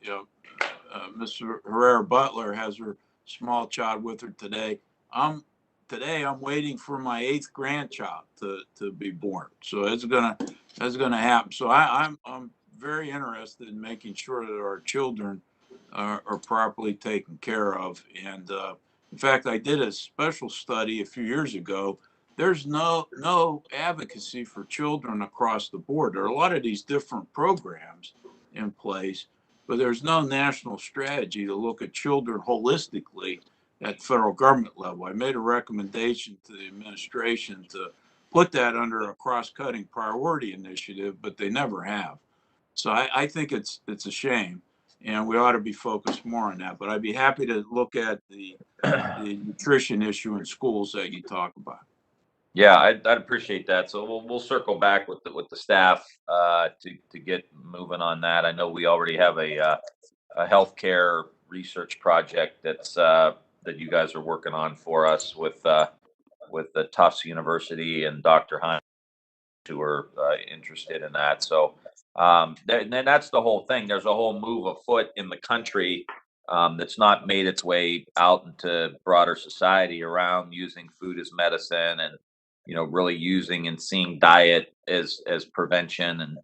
Mr. Herrera Butler has her small child with her today. I'm waiting for my 8th grandchild to be born. So that's gonna happen. So I'm very interested in making sure that our children are properly taken care of. And in fact, I did a special study a few years ago. There's no advocacy for children across the board. There are a lot of these different programs in place, but there's no national strategy to look at children holistically at federal government level. I made a recommendation to the administration to put that under a cross-cutting priority initiative, but they never have. So I think it's a shame, and we ought to be focused more on that. But I'd be happy to look at the nutrition issue in schools that you talk about. Yeah, I'd appreciate that. So we'll circle back with the staff to get moving on that. I know we already have a healthcare research project that's that you guys are working on for us with the Tufts University and Dr. Hunt, who are interested in that. So then that's the whole thing. There's a whole move afoot in the country that's not made its way out into broader society around using food as medicine, and really using and seeing diet as prevention, and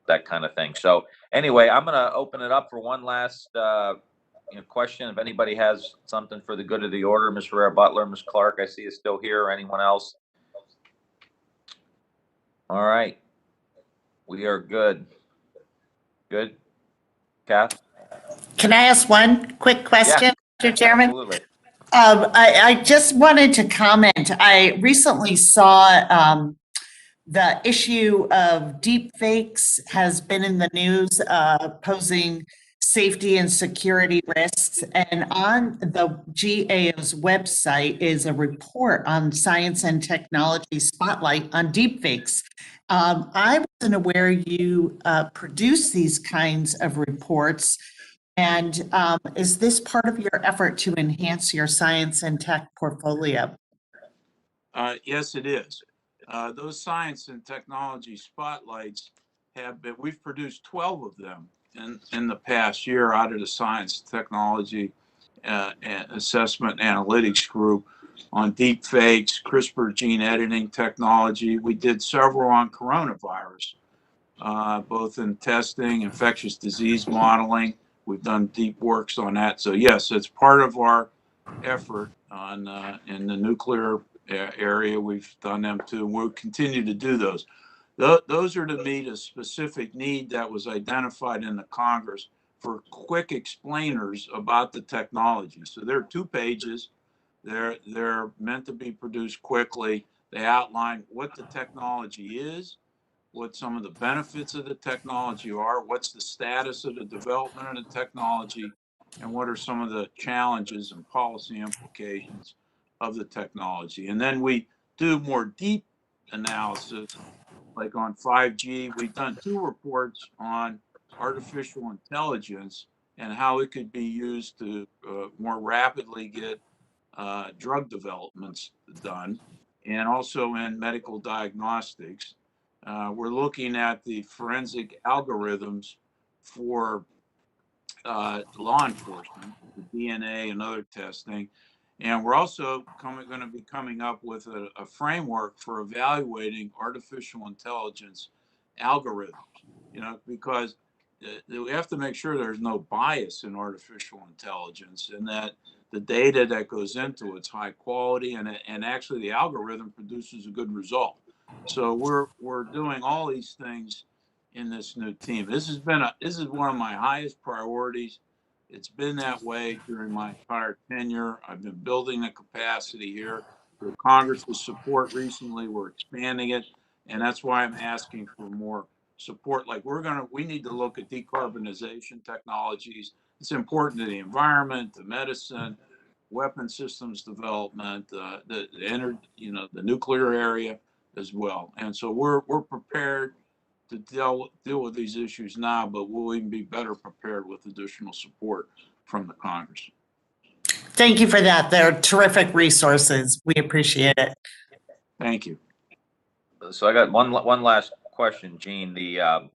that kind of thing. So anyway, I'm going to open it up for one last question. If anybody has something for the good of the order, Ms. Herrera Butler, Ms. Clark, I see you still here, or anyone else. All right. We are good. Good. Kath? Can I ask one quick question, Mr. Chairman? Absolutely. I just wanted to comment. I recently saw the issue of deep fakes has been in the news, posing safety and security risks. And on the GAO's website is a report on science and technology spotlight on deep fakes. I wasn't aware you produce these kinds of reports. And is this part of your effort to enhance your science and tech portfolio? Yes, it is. Those science and technology spotlights we've produced 12 of them in the past year out of the science, technology, and assessment analytics group on deep fakes, CRISPR gene editing technology. We did several on coronavirus, both in testing, infectious disease modeling. We've done deep works on that. So yes, it's part of our effort on in the nuclear area. We've done them too. We'll continue to do those. Those are to meet a specific need that was identified in the Congress for quick explainers about the technology. So they're 2 pages. They're meant to be produced quickly. They outline what the technology is, what some of the benefits of the technology are, what's the status of the development of the technology, and what are some of the challenges and policy implications of the technology. And then we do more deep analysis, like on 5G. We've done 2 reports on artificial intelligence and how it could be used to more rapidly get drug developments done, and also in medical diagnostics. We're looking at the forensic algorithms for law enforcement, the DNA and other testing. And we're also going to be coming up with a framework for evaluating artificial intelligence algorithms, because we have to make sure there's no bias in artificial intelligence, and that the data that goes into it's high quality, and actually the algorithm produces a good result. So we're doing all these things in this new team. This is one of my highest priorities. It's been that way during my entire tenure. I've been building the capacity here. With Congress's support recently, we're expanding it, and that's why I'm asking for more support. Like we need to look at decarbonization technologies. It's important to the environment, the medicine, weapon systems development, the nuclear area as well. And so we're prepared to deal with these issues now, but we'll even be better prepared with additional support from the Congress. Thank you for that. They're terrific resources. We appreciate it. Thank you. So I got one last question, Gene. You're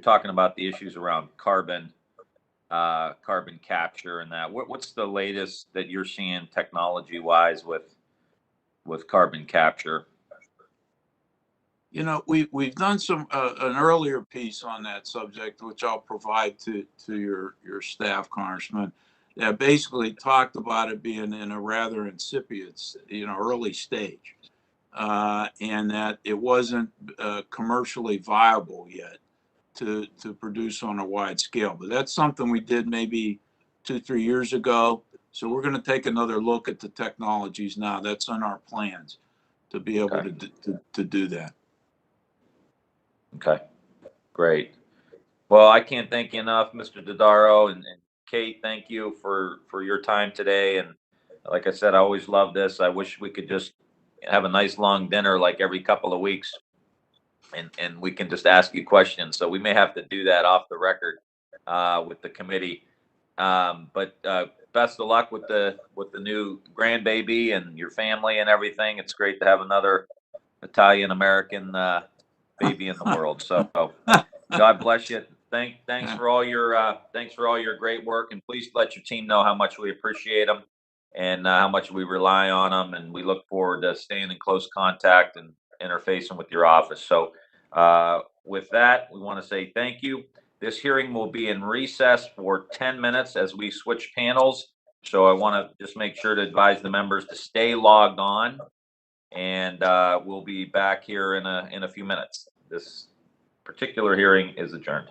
talking about the issues around carbon capture and that. What's the latest that you're seeing technology-wise with carbon capture? We've done an earlier piece on that subject, which I'll provide to your staff, Congressman, that basically talked about it being in a rather incipient, early stage, and that it wasn't commercially viable yet to produce on a wide scale. But that's something we did maybe 2-3 years ago. So we're going to take another look at the technologies now. That's on our plans to be able to do that. Okay, great. Well, I can't thank you enough, Mr. Dodaro, and Kate. Thank you for your time today. And like I said, I always love this. I wish we could just have a nice long dinner like every couple of weeks, and we can just ask you questions. So we may have to do that off the record with the committee. But best of luck with the new grandbaby and your family and everything. It's great to have another Italian American baby in the world. So God bless you. Thanks for all your great work, and please let your team know how much we appreciate them and how much we rely on them, and we look forward to staying in close contact and interfacing with your office. So with that, we want to say thank you. This hearing will be in recess for 10 minutes as we switch panels. So I want to just make sure to advise the members to stay logged on, and we'll be back here in a few minutes. This particular hearing is adjourned.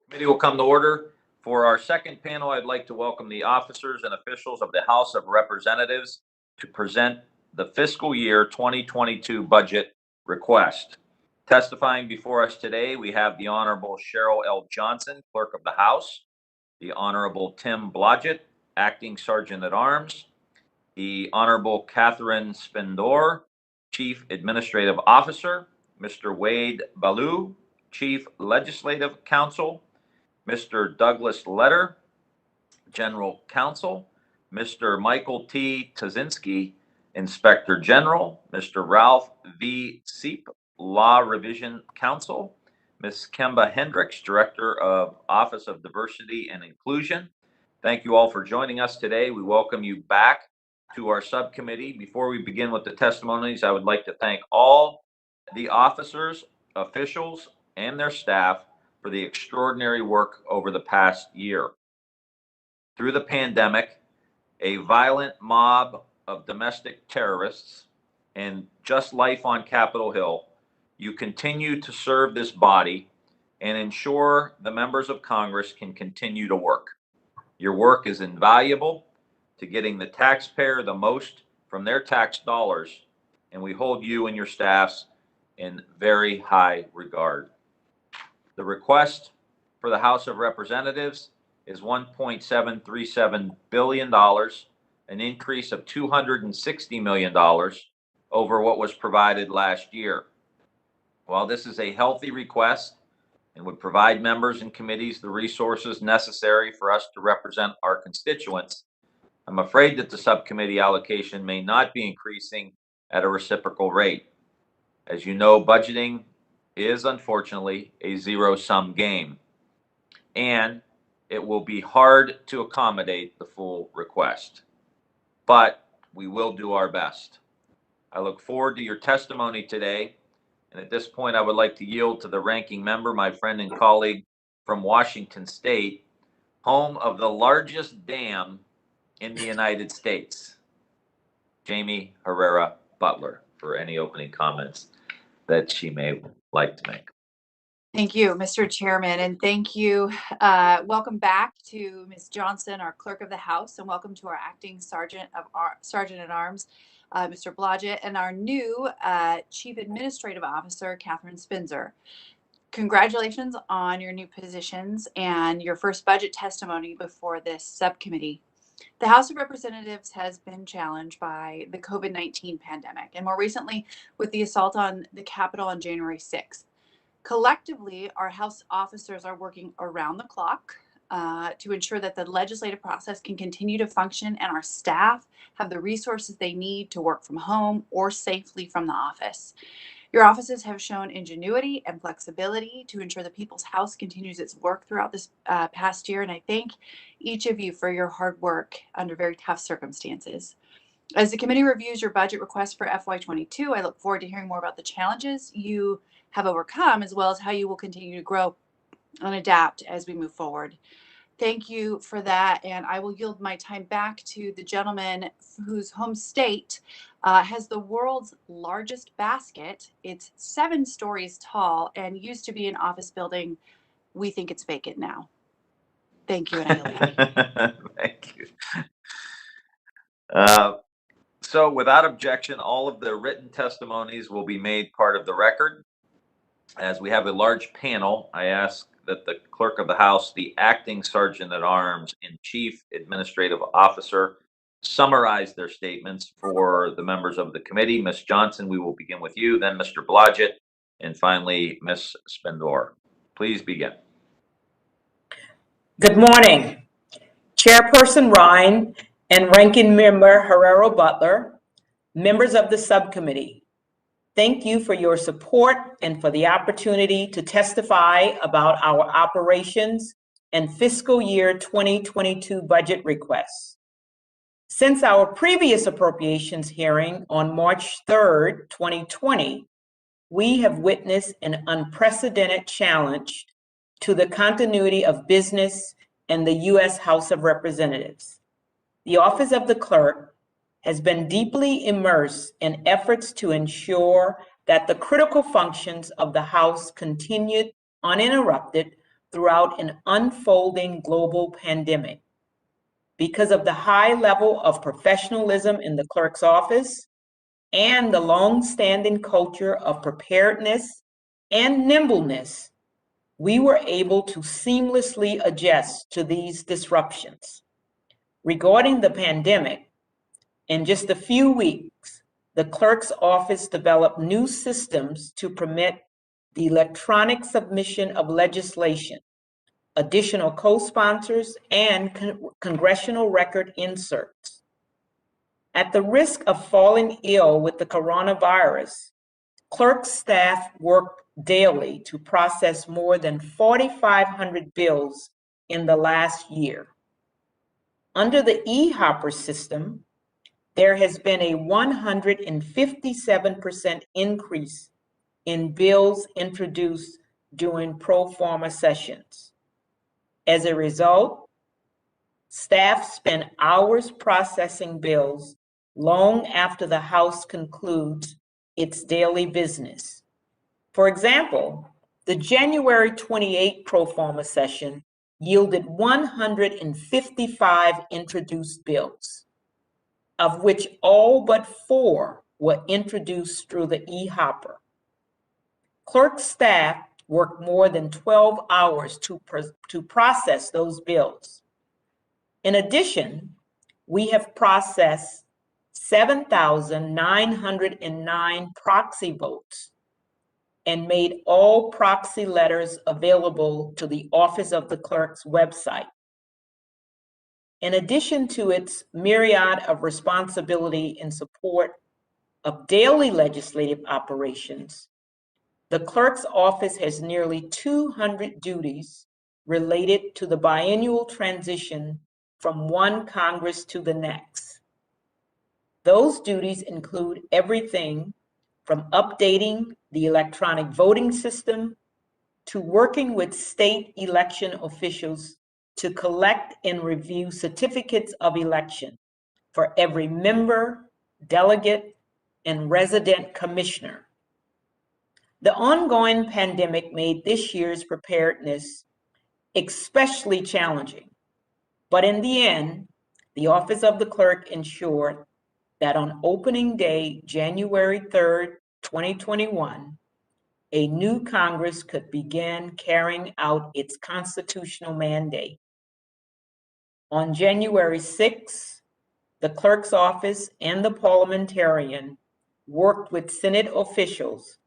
Committee will come to order. For our second panel, I'd like to welcome the officers and officials of the House of Representatives to present the fiscal year 2022 budget request. Testifying before us today, we have the Honorable Cheryl L. Johnson, Clerk of the House, the Honorable Tim Blodgett, Acting Sergeant at Arms, the Honorable Catherine Spindor, Chief Administrative Officer, Mr. Wade Ballou, Chief Legislative Counsel, Mr. Douglas Letter, General Counsel, Mr. Michael T. Tazinski, Inspector General, Mr. Ralph V. Seep, Law Revision Counsel, Ms. Kemba Hendricks, Director of Office of Diversity and Inclusion. Thank you all for joining us today. We welcome you back to our subcommittee. Before we begin with the testimonies, I would like to thank all the officers, officials, and their staff for the extraordinary work over the past year. Through the pandemic, a violent mob of domestic terrorists, and just life on Capitol Hill, you continue to serve this body and ensure the members of Congress can continue to work. Your work is invaluable to getting the taxpayer the most from their tax dollars, and we hold you and your staffs in very high regard. The request for the House of Representatives is $1.737 billion, an increase of $260 million over what was provided last year. While this is a healthy request and would provide members and committees the resources necessary for us to represent our constituents, I'm afraid that the subcommittee allocation may not be increasing at a reciprocal rate. As you know, budgeting is unfortunately a zero-sum game, and it will be hard to accommodate the full request, but we will do our best. I look forward to your testimony today, and at this point I would like to yield to the ranking member, my friend and colleague from Washington State, home of the largest dam in the United States, Jamie Herrera Butler, for any opening comments that she may like to make. Thank you, Mr. Chairman, and thank you. Welcome back to Ms. Johnson, our Clerk of the House, and welcome to our Acting Sergeant at Arms, Mr. Blodgett, and our new Chief Administrative Officer, Catherine Spindor. Congratulations on your new positions and your first budget testimony before this subcommittee. The House of Representatives has been challenged by the COVID-19 pandemic, and more recently with the assault on the Capitol on January 6th. Collectively, our House officers are working around the clock to ensure that the legislative process can continue to function and our staff have the resources they need to work from home or safely from the office. Your offices have shown ingenuity and flexibility to ensure the People's House continues its work throughout this past year, and I thank each of you for your hard work under very tough circumstances. As the committee reviews your budget request for FY22, I look forward to hearing more about the challenges you have overcome, as well as how you will continue to grow and adapt as we move forward. Thank you for that, and I will yield my time back to the gentleman whose home state has the world's largest basket. It's 7 stories tall and used to be an office building. We think it's vacant now. Thank you, and I yield back. Thank you. So without objection, all of the written testimonies will be made part of the record. As we have a large panel, I ask that the Clerk of the House, the Acting Sergeant at Arms and Chief Administrative Officer summarize their statements for the members of the committee. Ms. Johnson, we will begin with you, then Mr. Blodgett, and finally Ms. Spindor. Please begin. Good morning, Chairperson Ryan and Ranking Member Herrera Butler, members of the subcommittee. Thank you for your support and for the opportunity to testify about our operations and fiscal year 2022 budget requests. Since our previous appropriations hearing on March 3rd, 2020, we have witnessed an unprecedented challenge to the continuity of business in the U.S. House of Representatives. The Office of the Clerk has been deeply immersed in efforts to ensure that the critical functions of the House continued uninterrupted throughout an unfolding global pandemic. Because of the high level of professionalism in the clerk's office and the long-standing culture of preparedness and nimbleness, we were able to seamlessly adjust to these disruptions. Regarding the pandemic, in just a few weeks, the clerk's office developed new systems to permit the electronic submission of legislation, additional co-sponsors, and congressional record inserts. At the risk of falling ill with the coronavirus, clerk staff worked daily to process more than 4,500 bills in the last year. Under the eHopper system, there has been a 157% increase in bills introduced during pro forma sessions. As a result, staff spend hours processing bills long after the House concludes its daily business. For example, the January 28 pro forma session yielded 155 introduced bills, of which all but 4 were introduced through the eHopper. Clerk staff worked more than 12 hours to process those bills. In addition, we have processed 7,909 proxy votes and made all proxy letters available to the Office of the Clerk's website. In addition to its myriad of responsibility in support of daily legislative operations, the clerk's office has nearly 200 duties related to the biennial transition from one Congress to the next. Those duties include everything from updating the electronic voting system to working with state election officials to collect and review certificates of election for every member, delegate, and resident commissioner. The ongoing pandemic made this year's preparedness especially challenging, but in the end, the Office of the Clerk ensured that on opening day, January 3rd, 2021, a new Congress could begin carrying out its constitutional mandate. On January 6th, the clerk's office and the parliamentarian worked with Senate officials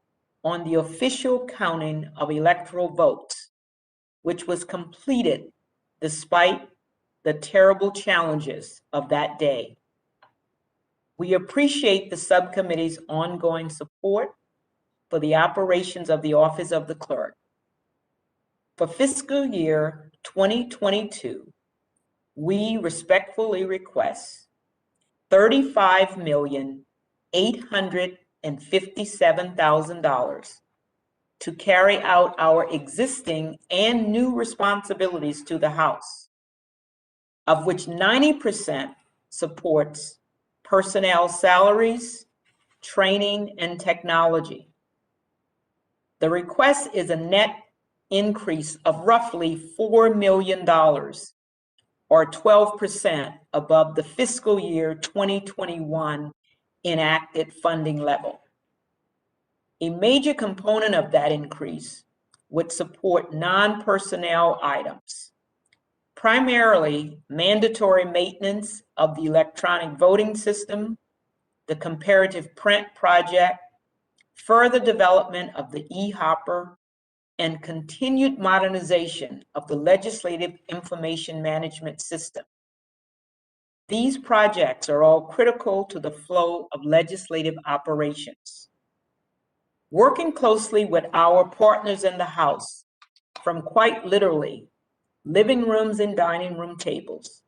on the official counting of electoral votes, which was completed despite the terrible challenges of that day. We appreciate the subcommittee's ongoing support for the operations of the Office of the Clerk. For fiscal year 2022, we respectfully request $35,857,000 to carry out our existing and new responsibilities to the House, of which 90% supports personnel salaries, training, and technology. The request is a net increase of roughly $4 million, or 12% above the fiscal year 2021 enacted funding level. A major component of that increase would support non-personnel items, primarily mandatory maintenance of the electronic voting system, the comparative print project, further development of the eHopper, and continued modernization of the legislative information management system. These projects are all critical to the flow of legislative operations. Working closely with our partners in the House, from quite literally living rooms and dining room tables,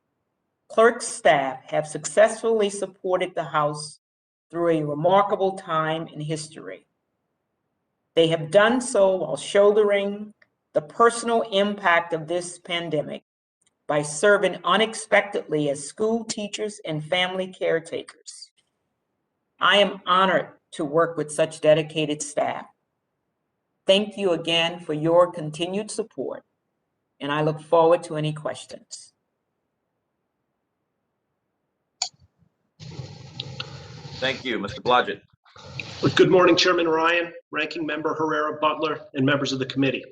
clerk staff have successfully supported the House through a remarkable time in history. They have done so while shouldering the personal impact of this pandemic by serving unexpectedly as school teachers and family caretakers. I am honored to work with such dedicated staff. Thank you again for your continued support. and I look forward to any questions. Thank you, Mr. Blodgett. Good morning, Chairman Ryan, Ranking Member Herrera Butler, and members of the committee.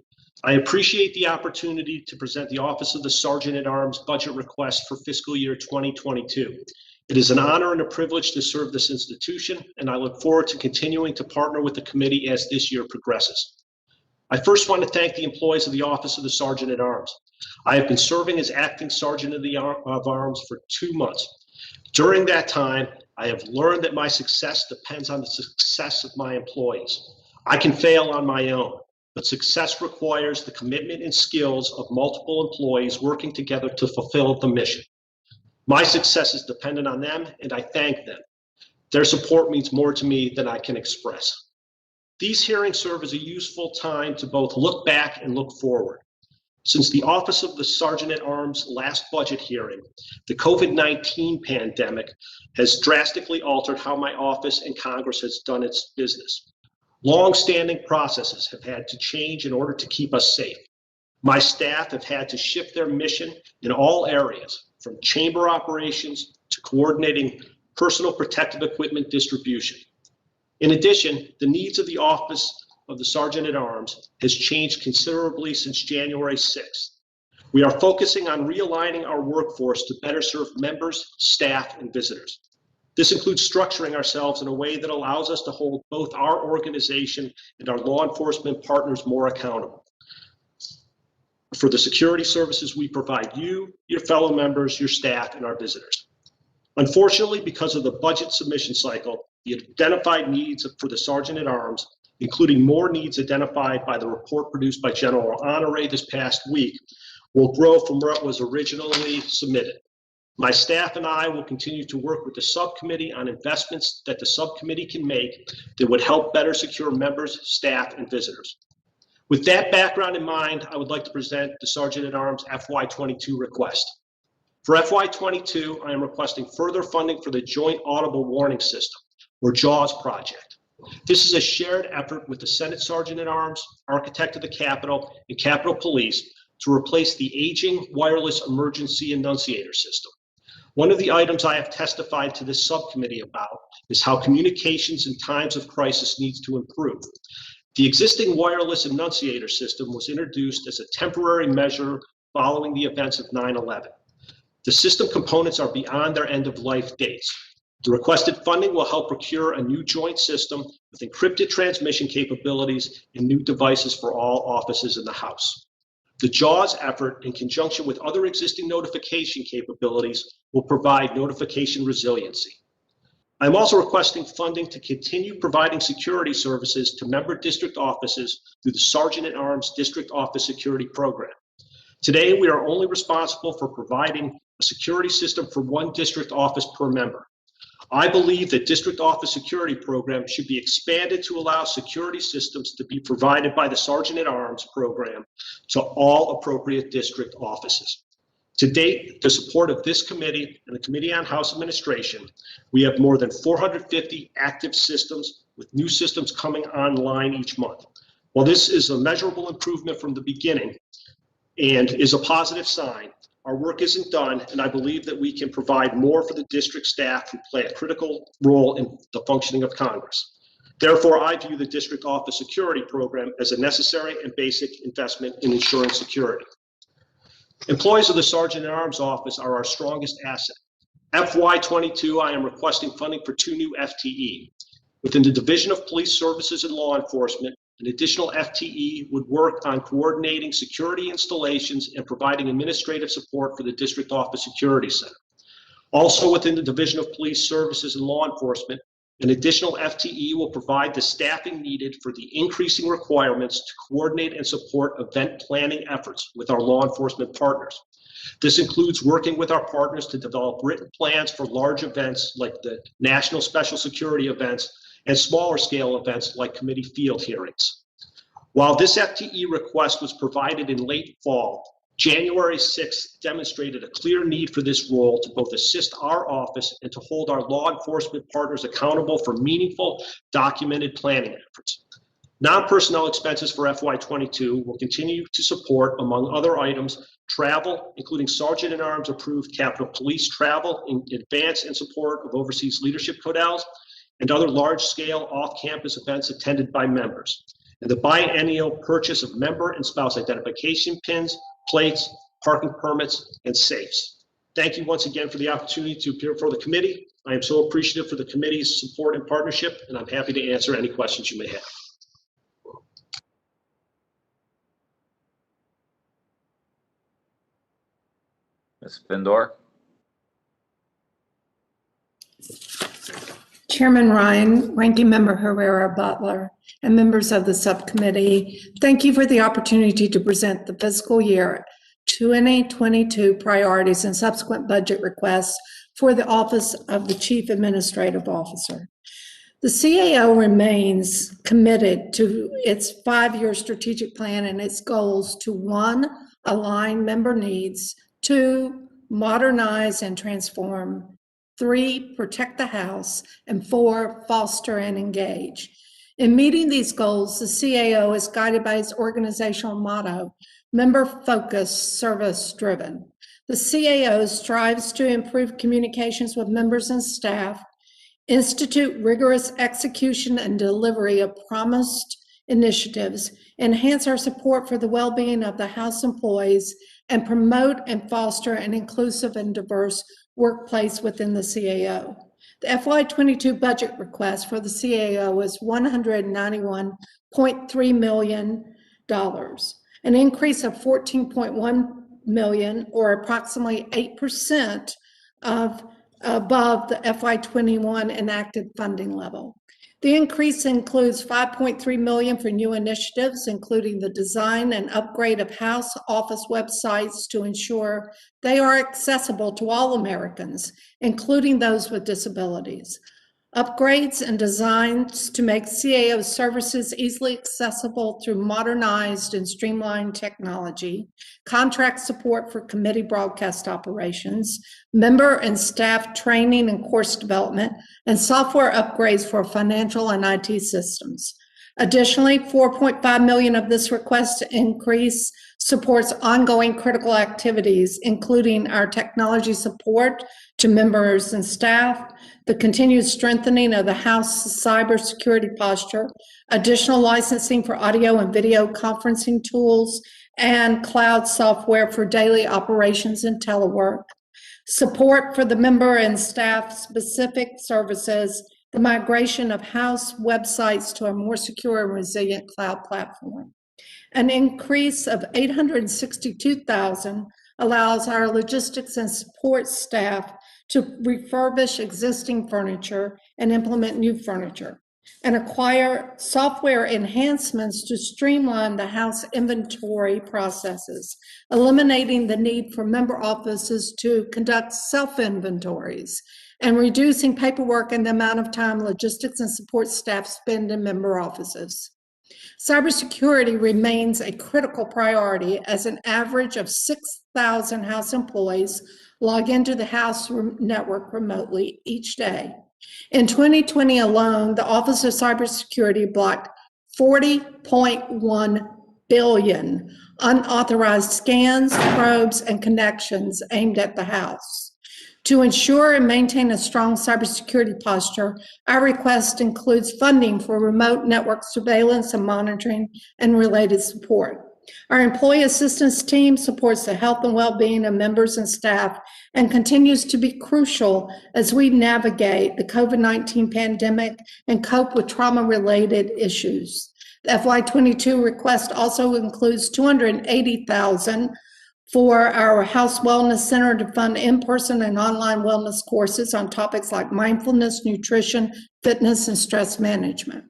I appreciate the opportunity to present the Office of the Sergeant at Arms budget request for fiscal year 2022. It is an honor and a privilege to serve this institution, and I look forward to continuing to partner with the committee as this year progresses. I first want to thank the employees of the Office of the Sergeant at Arms. I have been serving as Acting Sergeant of Arms for 2 months. During that time, I have learned that my success depends on the success of my employees. I can fail on my own, but success requires the commitment and skills of multiple employees working together to fulfill the mission. My success is dependent on them, and I thank them. Their support means more to me than I can express. These hearings serve as a useful time to both look back and look forward. Since the Office of the Sergeant at Arms last budget hearing, the COVID-19 pandemic has drastically altered how my office and Congress has done its business. Long-standing processes have had to change in order to keep us safe. My staff have had to shift their mission in all areas, from chamber operations to coordinating personal protective equipment distribution. In addition, the needs of the Office of the Sergeant at Arms has changed considerably since January 6th. We are focusing on realigning our workforce to better serve members, staff, and visitors. This includes structuring ourselves in a way that allows us to hold both our organization and our law enforcement partners more accountable for the security services we provide you, your fellow members, your staff, and our visitors. Unfortunately, because of the budget submission cycle, the identified needs for the Sergeant at Arms, including more needs identified by the report produced by General Honore this past week, will grow from where it was originally submitted. My staff and I will continue to work with the subcommittee on investments that the subcommittee can make that would help better secure members, staff, and visitors. With that background in mind, I would like to present the Sergeant at Arms FY22 request. For FY22, I am requesting further funding for the Joint Audible Warning System, or JAWS project. This is a shared effort with the Senate Sergeant at Arms, Architect of the Capitol, and Capitol Police to replace the aging wireless emergency annunciator system. One of the items I have testified to this subcommittee about is how communications in times of crisis needs to improve. The existing wireless annunciator system was introduced as a temporary measure following the events of 9/11. The system components are beyond their end-of-life dates. The requested funding will help procure a new joint system with encrypted transmission capabilities and new devices for all offices in the House. The JAWS effort, in conjunction with other existing notification capabilities, will provide notification resiliency. I'm also requesting funding to continue providing security services to member district offices through the Sergeant at Arms District Office Security Program. Today, we are only responsible for providing a security system for one district office per member. I believe that District Office Security Program should be expanded to allow security systems to be provided by the Sergeant at Arms program to all appropriate district offices. To date, the support of this committee and the Committee on House Administration, we have more than 450 active systems, with new systems coming online each month. While this is a measurable improvement from the beginning and is a positive sign, our work isn't done, and I believe that we can provide more for the district staff who play a critical role in the functioning of Congress. Therefore, I view the District Office Security Program as a necessary and basic investment in ensuring security. Employees of the Sergeant at Arms Office are our strongest asset. FY22, I am requesting funding for 2 new FTE. Within the Division of Police Services and Law Enforcement, an additional FTE would work on coordinating security installations and providing administrative support for the District Office Security Center. Also within the Division of Police Services and Law Enforcement, an additional FTE will provide the staffing needed for the increasing requirements to coordinate and support event planning efforts with our law enforcement partners. This includes working with our partners to develop written plans for large events like the national special security events and smaller scale events like committee field hearings. While this FTE request was provided in late fall, January 6th demonstrated a clear need for this role to both assist our office and to hold our law enforcement partners accountable for meaningful, documented planning efforts. Non-personnel expenses for FY22 will continue to support, among other items, travel, including Sergeant at Arms approved Capitol Police travel in advance in support of overseas leadership codals, and other large-scale off-campus events attended by members, and the biennial purchase of member and spouse identification pins, plates, parking permits, and safes. Thank you once again for the opportunity to appear before the committee. I am so appreciative for the committee's support and partnership, and I'm happy to answer any questions you may have. Ms. Findor? Chairman Ryan, Ranking Member Herrera Butler, and members of the subcommittee, thank you for the opportunity to present the fiscal year 2022 priorities and subsequent budget requests for the Office of the Chief Administrative Officer. The CAO remains committed to its 5-year strategic plan and its goals to 1, align member needs, 2, modernize and transform, 3, protect the House, and 4, foster and engage. In meeting these goals, the CAO is guided by its organizational motto, member-focused, service-driven. The CAO strives to improve communications with members and staff, institute rigorous execution and delivery of promised initiatives, enhance our support for the well-being of the House employees, and promote and foster an inclusive and diverse workplace within the CAO. The FY22 budget request for the CAO is $191.3 million, an increase of $14.1 million, or approximately 8% above the FY21 enacted funding level. The increase includes $5.3 million for new initiatives, including the design and upgrade of House office websites to ensure they are accessible to all Americans, including those with disabilities. Upgrades and designs to make CAO services easily accessible through modernized and streamlined technology, contract support for committee broadcast operations, member and staff training and course development, and software upgrades for financial and IT systems. Additionally, $4.5 million of this request increase supports ongoing critical activities, including our technology support to members and staff, the continued strengthening of the House cybersecurity posture, additional licensing for audio and video conferencing tools, and cloud software for daily operations and telework, support for the member and staff specific services, the migration of House websites to a more secure and resilient cloud platform. An increase of $862,000 allows our logistics and support staff to refurbish existing furniture and implement new furniture, and acquire software enhancements to streamline the House inventory processes, eliminating the need for member offices to conduct self-inventories, and reducing paperwork and the amount of time logistics and support staff spend in member offices. Cybersecurity remains a critical priority as an average of 6,000 House employees log into the House network remotely each day. In 2020 alone, the Office of Cybersecurity blocked 40.1 billion unauthorized scans, probes, and connections aimed at the House. To ensure and maintain a strong cybersecurity posture, our request includes funding for remote network surveillance and monitoring and related support. Our employee assistance team supports the health and well-being of members and staff and continues to be crucial as we navigate the COVID-19 pandemic and cope with trauma-related issues. The FY22 request also includes $280,000 for our House Wellness Center to fund in-person and online wellness courses on topics like mindfulness, nutrition, fitness, and stress management.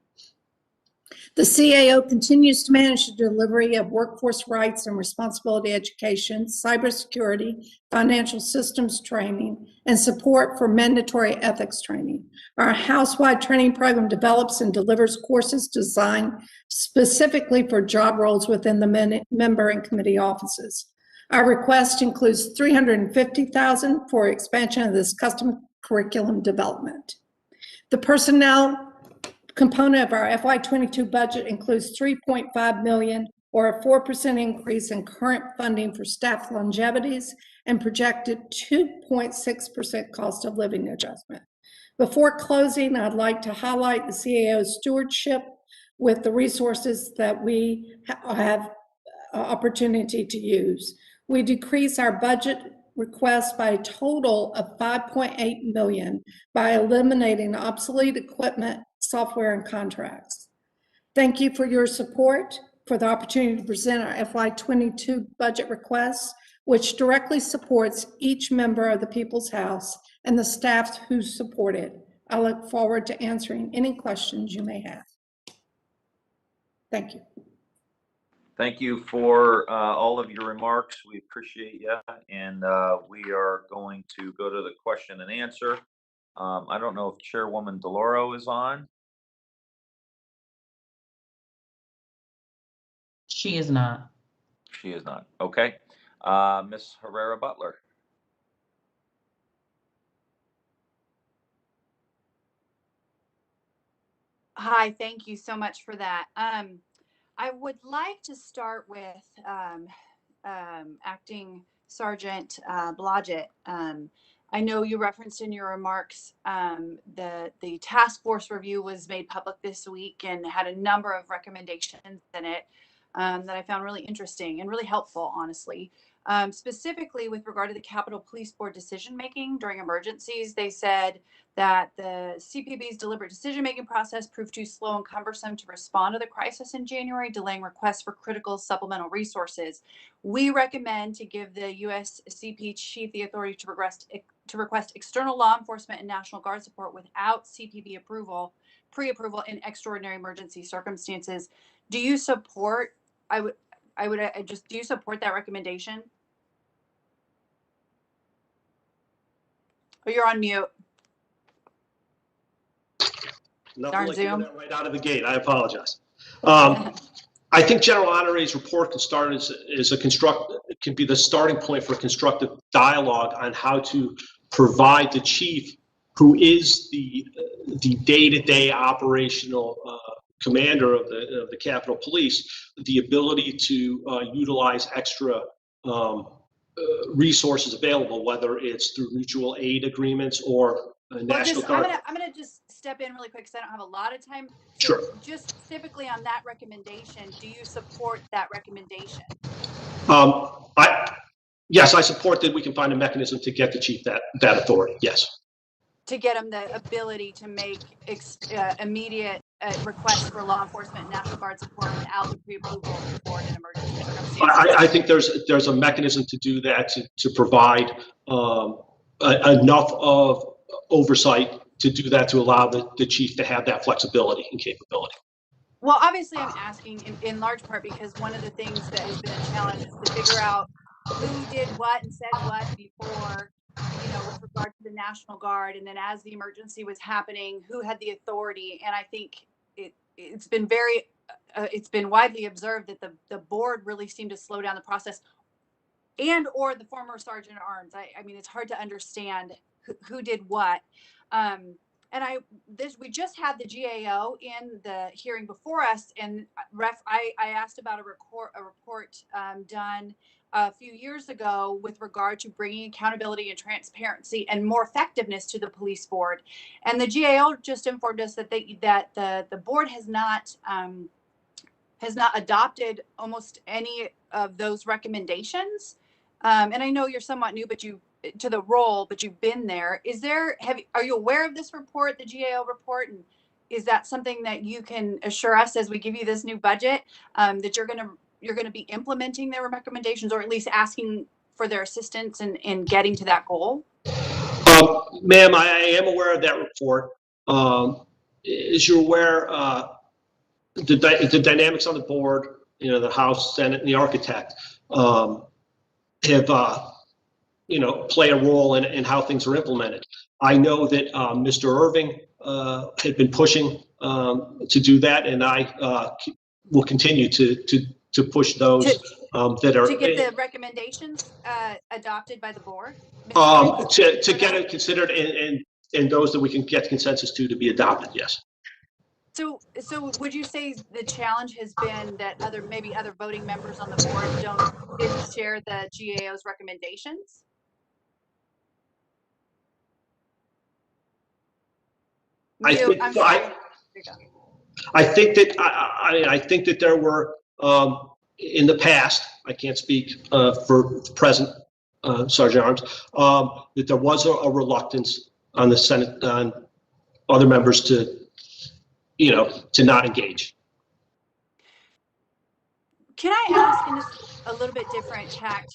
The CAO continues to manage the delivery of workforce rights and responsibility education, cybersecurity, financial systems training, and support for mandatory ethics training. Our house-wide training program develops and delivers courses designed specifically for job roles within the member and committee offices. Our request includes $350,000 for expansion of this custom curriculum development. The personnel component of our FY22 budget includes $3.5 million, or a 4% increase in current funding for staff longevities and projected 2.6% cost of living adjustment. Before closing, I'd like to highlight the CAO's stewardship with the resources that we have opportunity to use. We decrease our budget request by a total of $5.8 million by eliminating obsolete equipment, software, and contracts. Thank you for your support, for the opportunity to present our FY22 budget requests, which directly supports each member of the People's House and the staff who support it. I look forward to answering any questions you may have. Thank you. Thank you for all of your remarks. We appreciate you. And we are going to go to the question and answer. I don't know if Chairwoman DeLauro is on. She is not. She is not. Okay. Ms. Herrera Butler. Hi, thank you so much for that. I would like to start with Acting Sergeant Blodgett. I know you referenced in your remarks the task force review was made public this week and had a number of recommendations in it that I found really interesting and really helpful, honestly. Specifically with regard to the Capitol Police Board decision-making during emergencies, they said that the CPB's deliberate decision-making process proved too slow and cumbersome to respond to the crisis in January, delaying requests for critical supplemental resources. We recommend to give the U.S. CP Chief the authority to request external law enforcement and National Guard support without CPB pre-approval in extraordinary emergency circumstances. Do you support? Do you support that recommendation? Oh, you're on mute. Nothing like doing Zoom. that right out of the gate. I apologize. I think General Honore's report can start as it can be the starting point for a constructive dialogue on how to provide the chief, who is the day-to-day operational commander of the Capitol Police, the ability to utilize extra resources available, whether it's through mutual aid agreements or National Guard. I'm gonna just step in really quick because I don't have a lot of time. So Sure. Just specifically on that recommendation, do you support that recommendation? Yes, I support that we can find a mechanism to get the chief that authority. Yes. To get them the ability to make immediate requests for law enforcement and National Guard support without the pre-approval of the board in emergency circumstances. I think there's a mechanism to do that to provide enough of oversight to do that, to allow the chief to have that flexibility and capability. Well, obviously, I'm asking in large part because one of the things that has been a challenge is to figure out who did what and said what before, with regard to the National Guard, and then as the emergency was happening, who had the authority. And I think it's been it's been widely observed that the board really seemed to slow down the process, and or the former Sergeant at Arms. I mean, it's hard to understand who did what. We just had the GAO in the hearing before us, and I asked about a report done a few years ago with regard to bringing accountability and transparency and more effectiveness to the police board, and the GAO just informed us that the board has not adopted almost any of those recommendations. And I know you're somewhat new, to the role, but you've been there. Are you aware of this report, the GAO report? And is that something that you can assure us as we give you this new budget, that you're going to be implementing their recommendations, or at least asking for their assistance in getting to that goal? Ma'am, I am aware of that report. As you're aware, the dynamics on the board, the House, Senate, and the architect have play a role in how things are implemented. I know that Mr. Irving had been pushing to do that, and I will continue to push those that are to get the recommendations adopted by the board. To get it considered and those that we can get consensus to be adopted. Yes. So would you say the challenge has been that maybe other voting members on the board didn't share the GAO's recommendations? I think I'm sorry. I think that there were in the past, I can't speak for the present Sergeant at Arms, that there was a reluctance on the Senate, on other members to not engage. Can I ask in just a little bit different tact?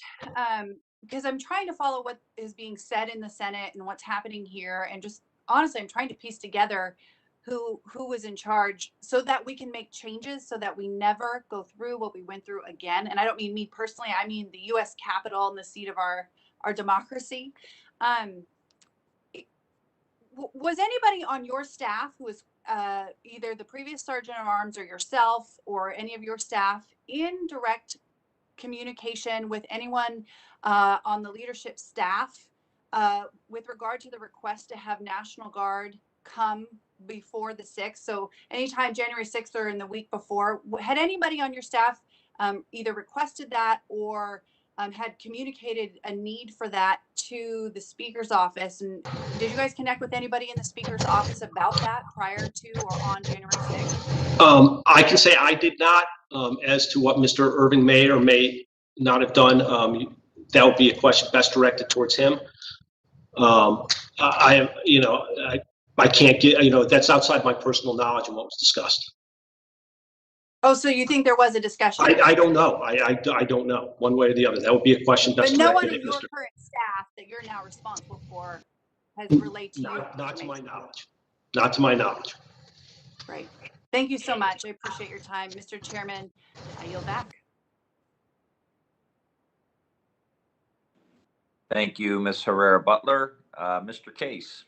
Because I'm trying to follow what is being said in the Senate and what's happening here, and just honestly, I'm trying to piece together who was in charge so that we can make changes so that we never go through what we went through again. And I don't mean me personally, I mean the US Capitol and the seat of our democracy. Was anybody on your staff who was either the previous Sergeant at Arms or yourself or any of your staff in direct communication with anyone on the leadership staff with regard to the request to have National Guard come before the 6th? So anytime January 6th or in the week before, had anybody on your staff either requested that or had communicated a need for that to the Speaker's office? And did you guys connect with anybody in the Speaker's office about that prior to or on January 6th? I can say I did not. As to what Mr. Irving may or may not have done, that would be a question best directed towards him. I can't get, that's outside my personal knowledge of what was discussed. Oh, so you think there was a discussion? I don't know. I don't know one way or the other. That would be a question best directed. But no one at in your Mr. current staff that you're now responsible for has relayed to you? Not to my knowledge. Not to my knowledge. Right. Thank you so much. I appreciate your time. Mr. Chairman, I yield back. Thank you, Ms. Herrera Butler. Mr. Case.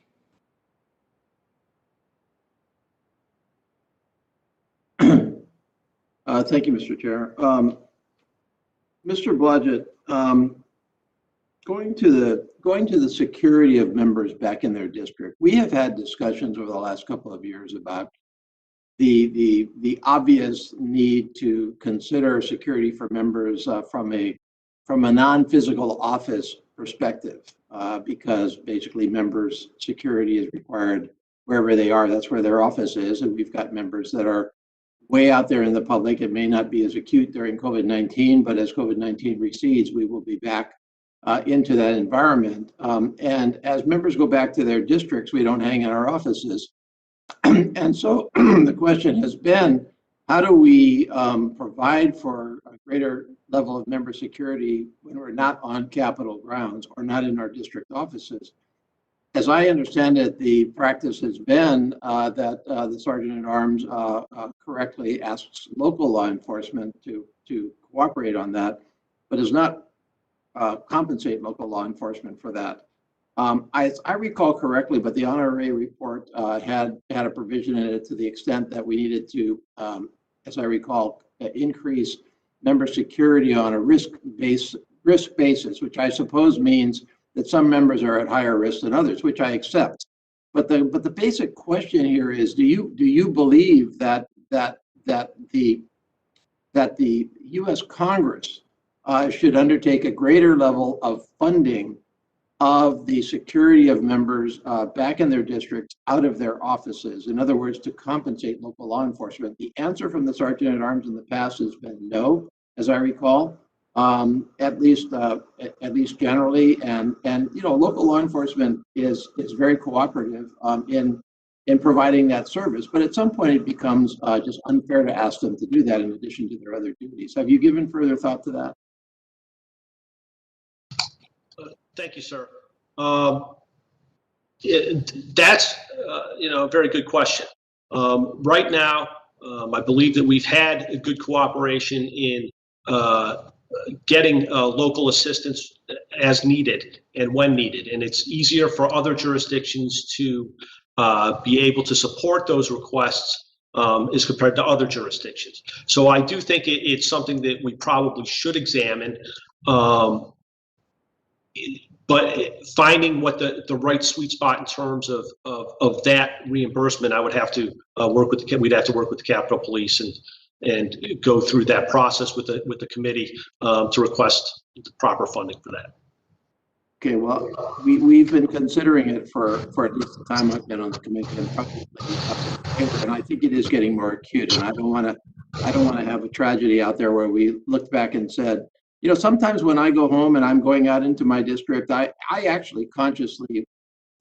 Thank you, Mr. Chair. Mr. Blodgett, going to the security of members back in their district, we have had discussions over the last couple of years about the obvious need to consider security for members from a non-physical office perspective, because basically members' security is required wherever they are. That's where their office is, and we've got members that are way out there in the public. It may not be as acute during COVID-19, but as COVID-19 recedes, we will be back into that environment. And as members go back to their districts, we don't hang in our offices. And so the question has been, how do we provide for a greater level of member security when we're not on Capitol grounds or not in our district offices? As I understand it, the practice has been that the Sergeant at Arms correctly asks local law enforcement to cooperate on that, but does not compensate local law enforcement for that. I recall correctly, but the NRA report had a provision in it to the extent that we needed to, as I recall, increase member security on a risk basis, which I suppose means that some members are at higher risk than others, which I accept. But the basic question here is: do you believe that the U.S. Congress should undertake a greater level of funding of the security of members back in their districts, out of their offices? In other words, to compensate local law enforcement. The answer from the Sergeant at Arms in the past has been no, as I recall. At least generally, and local law enforcement is very cooperative in providing that service. But at some point, it becomes just unfair to ask them to do that in addition to their other duties. Have you given further thought to that? Thank you, sir. That's a very good question. Right now, I believe that we've had a good cooperation in getting local assistance as needed and when needed. And it's easier for other jurisdictions to be able to support those requests as compared to other jurisdictions. So I do think it's something that we probably should examine. but finding what the right sweet spot in terms of that reimbursement, I would have to we'd have to work with the Capitol Police and go through that process with the committee to request the proper funding for that. Okay, well, we've been considering it for at least the time I've been on the committee, and I think it is getting more acute. And I don't want to have a tragedy out there where we looked back and said, you know, sometimes when I go home and I'm going out into my district, I actually consciously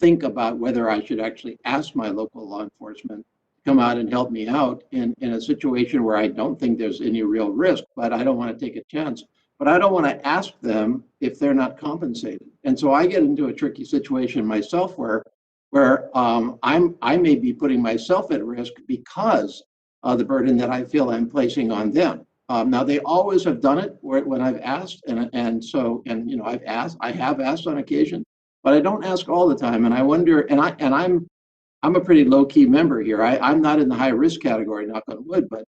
think about whether I should actually ask my local law enforcement to come out and help me out in a situation where I don't think there's any real risk, but I don't want to take a chance. But I don't want to ask them if they're not compensated. And so I get into a tricky situation myself where I may be putting myself at risk because of the burden that I feel I'm placing on them. Now they always have done it when I've asked, and you know, I have asked on occasion, but I don't ask all the time. And I wonder, I'm a pretty low key member here. I'm not in the high risk category, knock on wood, but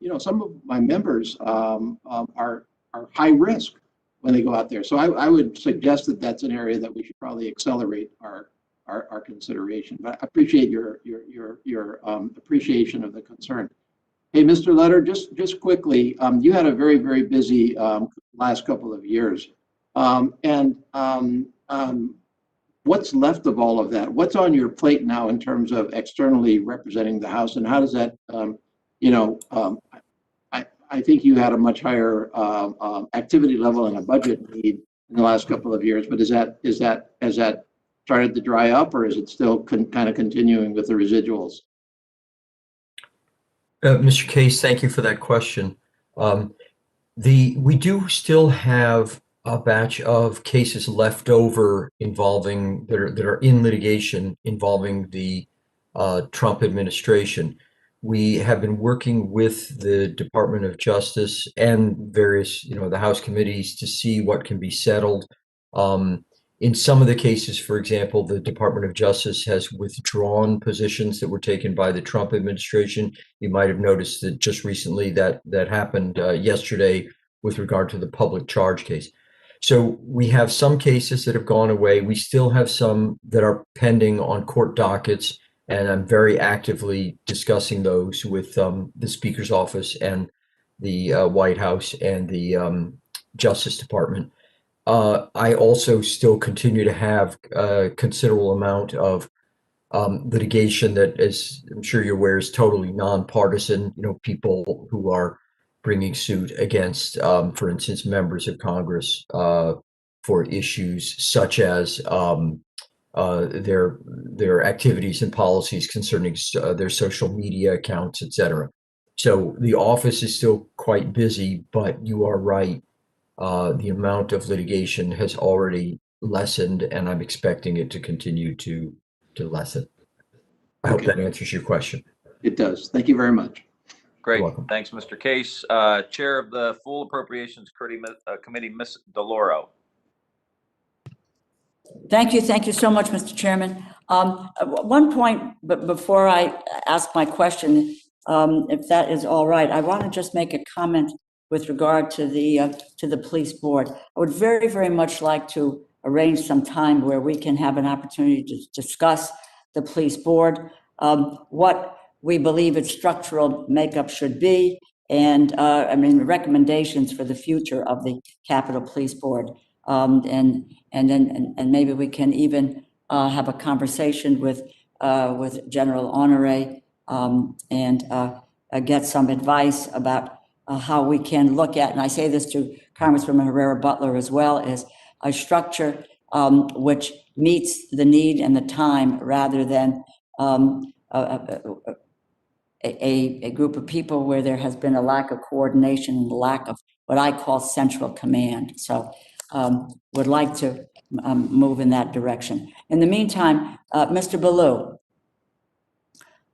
you know, some of my members are high risk when they go out there. So I would suggest that that's an area that we should probably accelerate our consideration. But I appreciate your appreciation of the concern. Hey, Mr. Letter, just quickly, you had a very, very busy last couple of years. What's left of all of that? What's on your plate now in terms of externally representing the House, and how does that, you know, I think you had a much higher activity level and a budget need in the last couple of years, but has that started to dry up, or is it still kind of continuing with the residuals? Mr. Case, thank you for that question. We do still have a batch of cases left over involving that are in litigation involving the Trump administration. We have been working with the Department of Justice and various, you know, the House committees to see what can be settled. In some of the cases, for example, the Department of Justice has withdrawn positions that were taken by the Trump administration. You might have noticed that just recently that happened yesterday with regard to the public charge case. So we have some cases that have gone away. We still have some that are pending on court dockets, and I'm very actively discussing those with the Speaker's office and the White House and the Justice Department. I also still continue to have a considerable amount of litigation that, as I'm sure you're aware, is totally nonpartisan. You know, people who are bringing suit against, for instance, members of Congress for issues such as their activities and policies concerning their social media accounts, et cetera. So the office is still quite busy, but you are right. The amount of litigation has already lessened, and I'm expecting it to continue to lessen. I hope that answers your question. It does. Thank you very much. Great. Thanks, Mr. Case. Chair of the Full Appropriations Committee, Ms. DeLauro. Thank you so much, Mr. Chairman. One point, but before I ask my question, if that is all right, I want to just make a comment with regard to the police board. I would very, very much like to arrange some time where we can have an opportunity to discuss the police board, what we believe its structural makeup should be, and I mean, recommendations for the future of the Capitol Police Board. And maybe we can even have a conversation with General Honore and get some advice about how we can look at, and I say this to Congresswoman Herrera Butler as well, is a structure which meets the need and the time, rather than a group of people where there has been a lack of coordination and a lack of what I call central command. So would like to move in that direction. In the meantime, Mr. Ballou,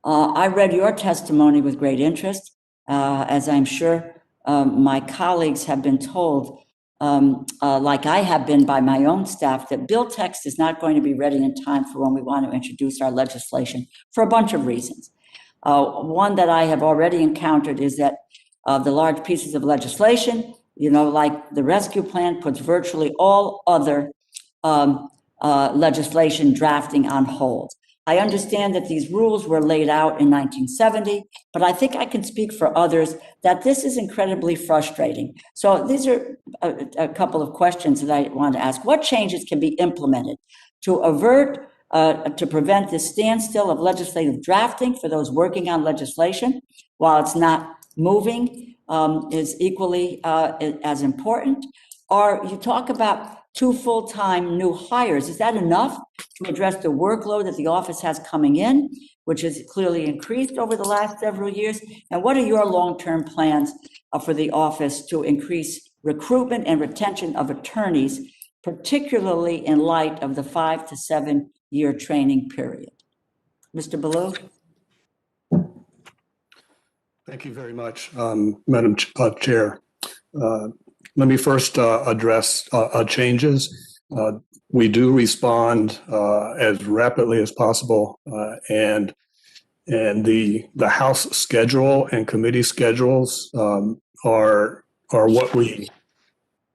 I read your testimony with great interest, as I'm sure my colleagues have been told, like I have been by my own staff, that bill text is not going to be ready in time for when we want to introduce our legislation for a bunch of reasons. One that I have already encountered is that the large pieces of legislation, you know, like the rescue plan, puts virtually all other legislation drafting on hold. I understand that these rules were laid out in 1970, but I think I can speak for others that this is incredibly frustrating. So these are a couple of questions that I want to ask. What changes can be implemented to to prevent this standstill of legislative drafting for those working on legislation while it's not moving is equally as important? Or you talk about 2 full-time new hires. Is that enough to address the workload that the office has coming in, which has clearly increased over the last several years? And what are your long-term plans for the office to increase recruitment and retention of attorneys, particularly in light of the 5 to 7 year training period? Mr. Ballou? Thank you very much, Madam Chair. Let me first address changes. We do respond as rapidly as possible, and the House schedule and committee schedules are what we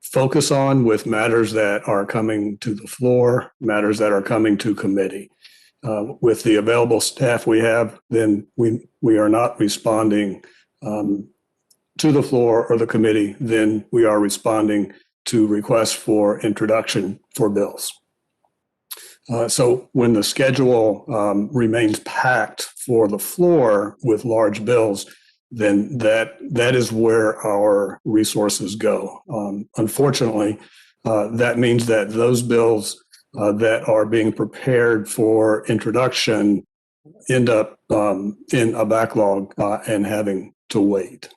focus on with matters that are coming to the floor, matters that are coming to committee. With the available staff we have, then we are not responding to the floor or the committee, then we are responding to requests for introduction for bills. So when the schedule remains packed for the floor with large bills, then that is where our resources go. Unfortunately, that means that those bills that are being prepared for introduction end up in a backlog and having to wait.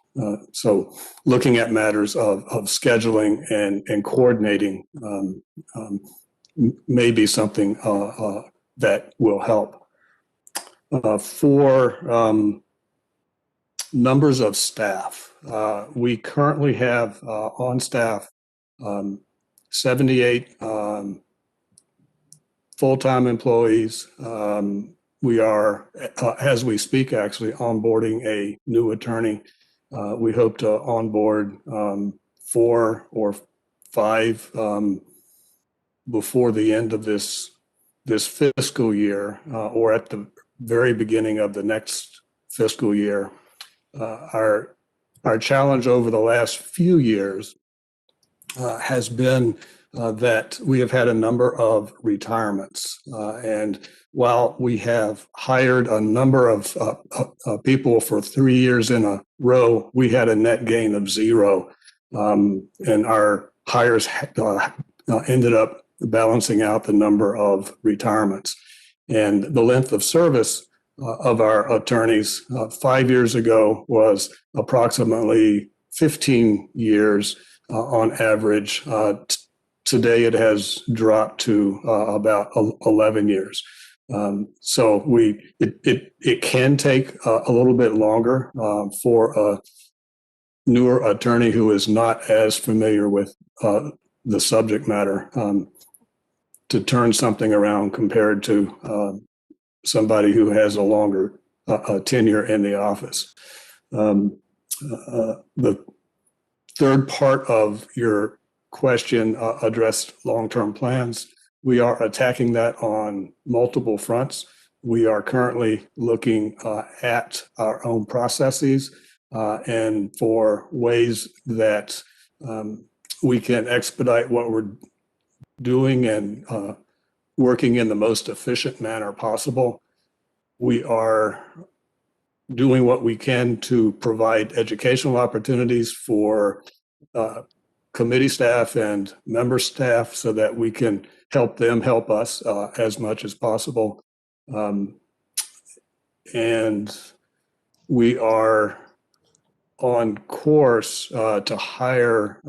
So looking at matters of scheduling and coordinating may be something that will help. For numbers of staff, we currently have on staff 78 full-time employees. We are, as we speak, actually onboarding a new attorney. We hope to onboard 4 or 5 before the end of this fiscal year or at the very beginning of the next fiscal year. Our challenge over the last few years has been that we have had a number of retirements. And while we have hired a number of people for 3 years in a row, we had a net gain of 0. And our hires ended up balancing out the number of retirements. And the length of service of our attorneys 5 years ago was approximately 15 years on average. Today it has dropped to about 11 years. So it can take a little bit longer for a newer attorney who is not as familiar with the subject matter to turn something around compared to somebody who has a longer tenure in the office. The third part of your question addressed long-term plans. We are attacking that on multiple fronts. We are currently looking at our own processes and for ways that we can expedite what we're doing and working in the most efficient manner possible. We are doing what we can to provide educational opportunities for committee staff and member staff so that we can help them help us as much as possible. And we are on course to hire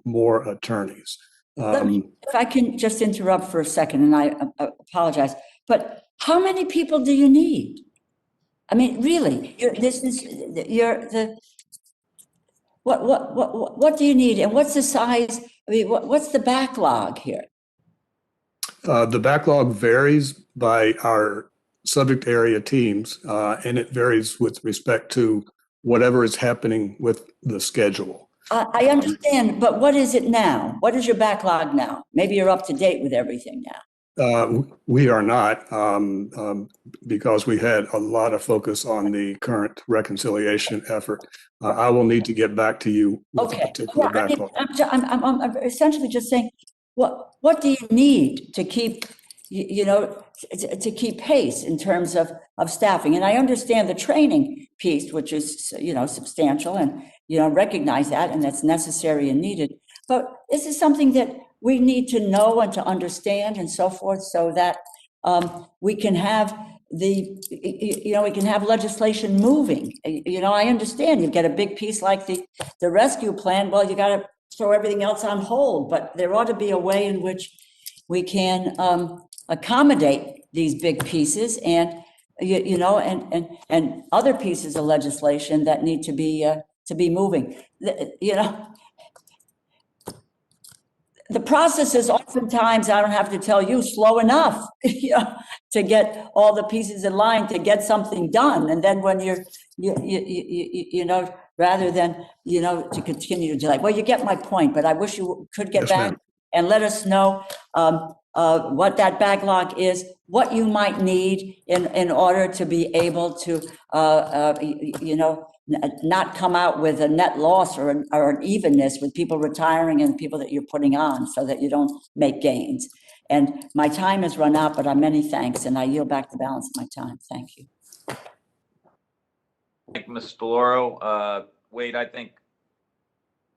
more attorneys. If I can just interrupt for a second, and I apologize, but how many people do you need? I mean, really, what do you need, and what's the size? I mean, what's the backlog here? The backlog varies by our subject area teams, and it varies with respect to whatever is happening with the schedule. I understand, but what is it now? What is your backlog now? Maybe you're up to date with everything now. We are not, because we had a lot of focus on the current reconciliation effort. I will need to get back to you with a Okay. particular Yeah, I mean, backlog. I'm essentially just saying, what do you need to keep, to keep pace in terms of staffing? And I understand the training piece, which is, substantial, and, recognize that, and that's necessary and needed. But this is something that we need to know and to understand and so forth, so that we can have we can have legislation moving. I understand you get a big piece like the rescue plan. Well, you got to throw everything else on hold, but there ought to be a way in which we can accommodate these big pieces and and other pieces of legislation that need to be moving. The process is oftentimes, I don't have to tell you, slow enough, to get all the pieces in line to get something done. And then when rather than, to continue to delay. Well, you get my point, but I wish you could get Yes, back ma'am. and let us know what that backlog is, what you might need in order to be able to, not come out with a net loss or an evenness with people retiring and people that you're putting on, so that you don't make gains. And my time has run out, but many thanks, and I yield back the balance of my time. Thank you. Thank you, Ms. DeLauro. Wade, I think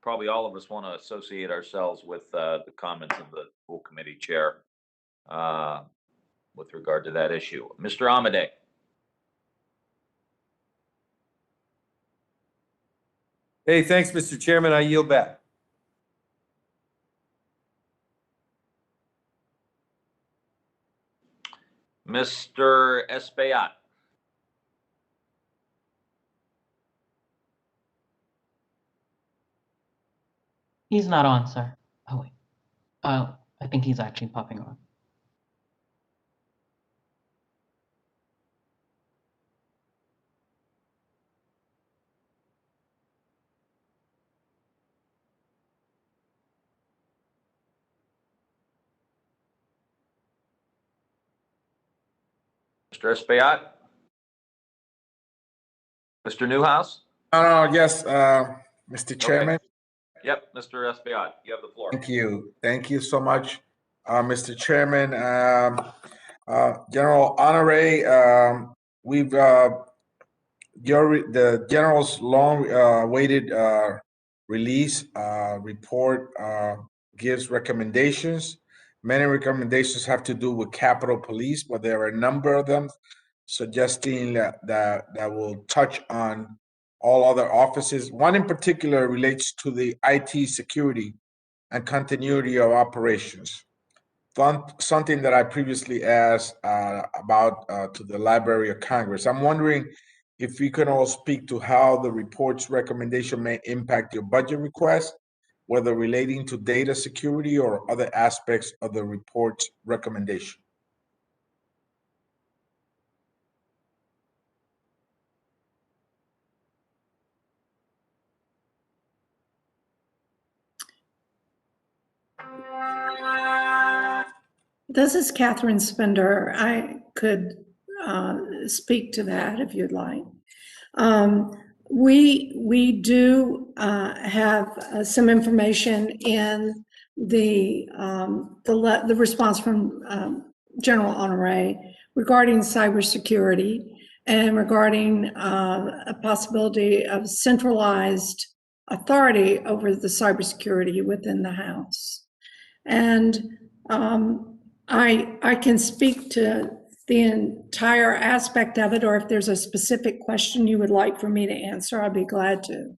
probably all of us want to associate ourselves with the comments of the full committee chair with regard to that issue. Mr. Amade. Hey, thanks, Mr. Chairman. I yield back. Mr. Espaillat. He's not on, sir. Oh, wait. I think he's actually popping on. Mr. Espaillat? Mr. Newhouse? No, yes, Mr. Chairman. Okay. Yep, Mr. Espaillat, you have the floor. Thank you. Thank you so much, Mr. Chairman. General Honore, we've the general's long awaited release report gives recommendations. Many recommendations have to do with Capitol Police, but there are a number of them suggesting that will touch on all other offices. One in particular relates to the IT security and continuity of operations. Something that I previously asked about to the Library of Congress. I'm wondering if you can all speak to how the report's recommendation may impact your budget request, whether relating to data security or other aspects of the report's recommendation. This is Catherine Spender. I could speak to that if you'd like. We do have some information in the response from General Honore regarding cybersecurity and regarding a possibility of centralized authority over the cybersecurity within the House. And I can speak to the entire aspect of it, or if there's a specific question you would like for me to answer, I'll be glad to.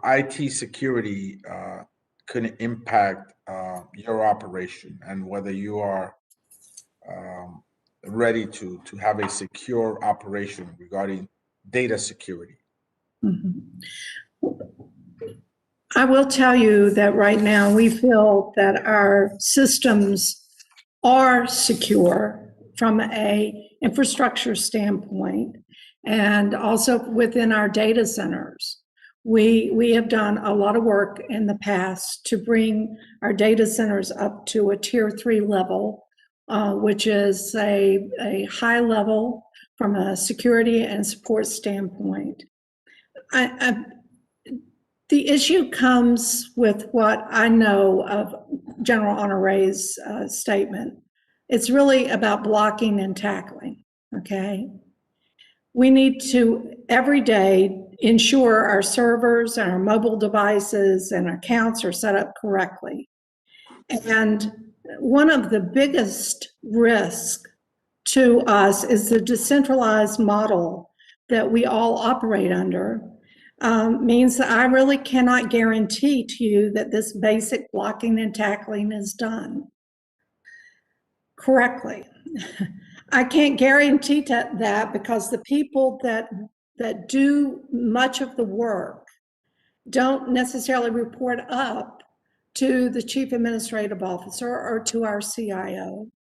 IT security could impact your operation and whether you are ready to have a secure operation regarding data security. Mm-hmm. I will tell you that right now we feel that our systems are secure from a infrastructure standpoint, and also within our data centers. We have done a lot of work in the past to bring our data centers up to a tier 3 level, which is a high level from a security and support standpoint. The issue comes with what I know of General Honore's statement. It's really about blocking and tackling, okay? We need to, every day, ensure our servers and our mobile devices and accounts are set up correctly. And one of the biggest risks to us is the decentralized model that we all operate under. Means that I really cannot guarantee to you that this basic blocking and tackling is done correctly. I can't guarantee that because the people that do much of the work don't necessarily report up to the chief administrative officer or to our CIO.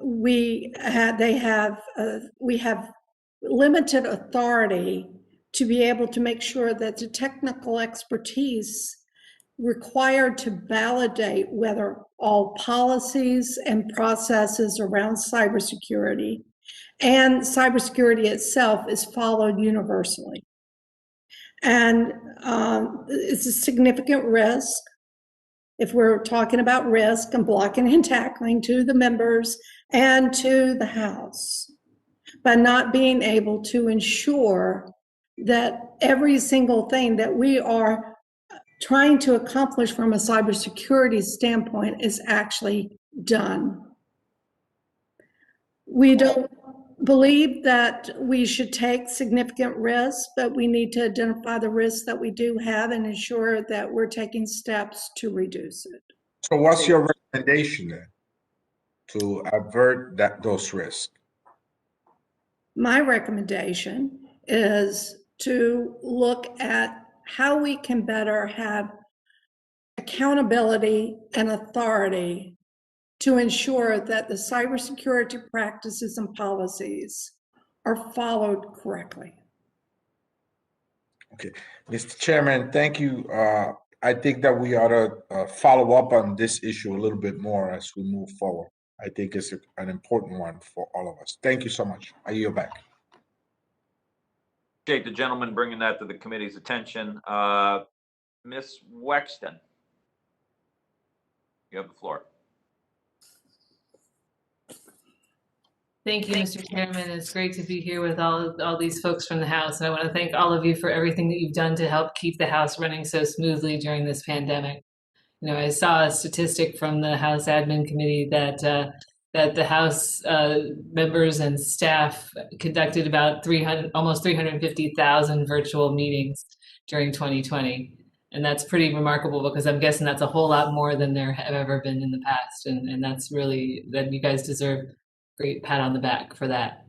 We have limited authority to be able to make sure that the technical expertise required to validate whether all policies and processes around cybersecurity and cybersecurity itself is followed universally. And it's a significant risk if we're talking about risk and blocking and tackling to the members and to the House, by not being able to ensure that every single thing that we are trying to accomplish from a cybersecurity standpoint is actually done. We don't believe that we should take significant risks, but we need to identify the risks that we do have and ensure that we're taking steps to reduce it. So what's your recommendation then to avert those risks? My recommendation is to look at how we can better have accountability and authority to ensure that the cybersecurity practices and policies are followed correctly. Okay, Mr. Chairman, thank you. I think that we ought to follow up on this issue a little bit more as we move forward. I think it's an important one for all of us. Thank you so much. I yield back. Appreciate the gentleman bringing that to the committee's attention. Ms. Wexton, you have the floor. Thank you, Mr. Chairman. It's great to be here with all these folks from the House. And I want to thank all of you for everything that you've done to help keep the House running so smoothly during this pandemic. You know, I saw a statistic from the House Admin Committee that the House members and staff conducted about almost 350,000 virtual meetings during 2020. And that's pretty remarkable because I'm guessing that's a whole lot more than there have ever been in the past. And that's really, that you guys deserve great pat on the back for that.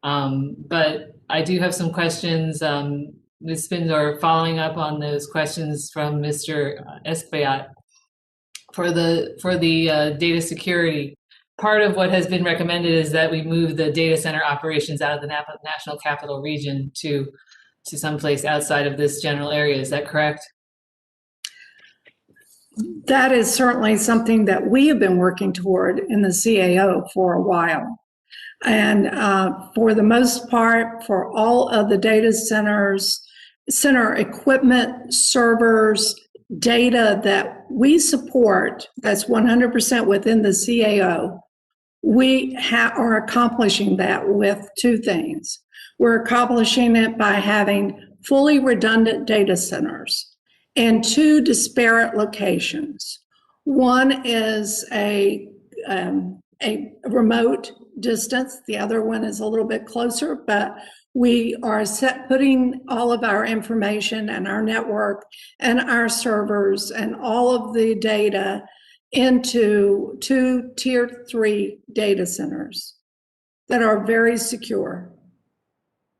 But I do have some questions. Ms. Spindor, following up on those questions from Mr. Esquiat for the data security. Part of what has been recommended is that we move the data center operations out of the National Capital Region to someplace outside of this general area. Is that correct? That is certainly something that we have been working toward in the CAO for a while. And for the most part, for all of the data centers, center equipment, servers, data that we support, that's 100% within the CAO, we are accomplishing that with two things. We're accomplishing it by having fully redundant data centers in two disparate locations. One is a remote distance. The other one is a little bit closer, but we are putting all of our information and our network and our servers and all of the data into two tier 3 data centers that are very secure.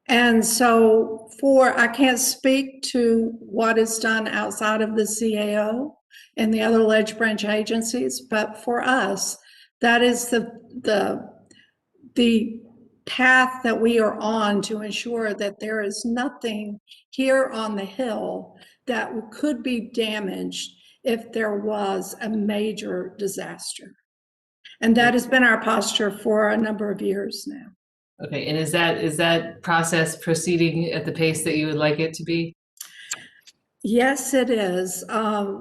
And so I can't speak to what is done outside of the CAO and the other ledge branch agencies, but for us, that is the path that we are on to ensure that there is nothing here on the Hill that could be damaged if there was a major disaster. And that has been our posture for a number of years now. Okay, and is that process proceeding at the pace that you would like it to be? Yes, it is.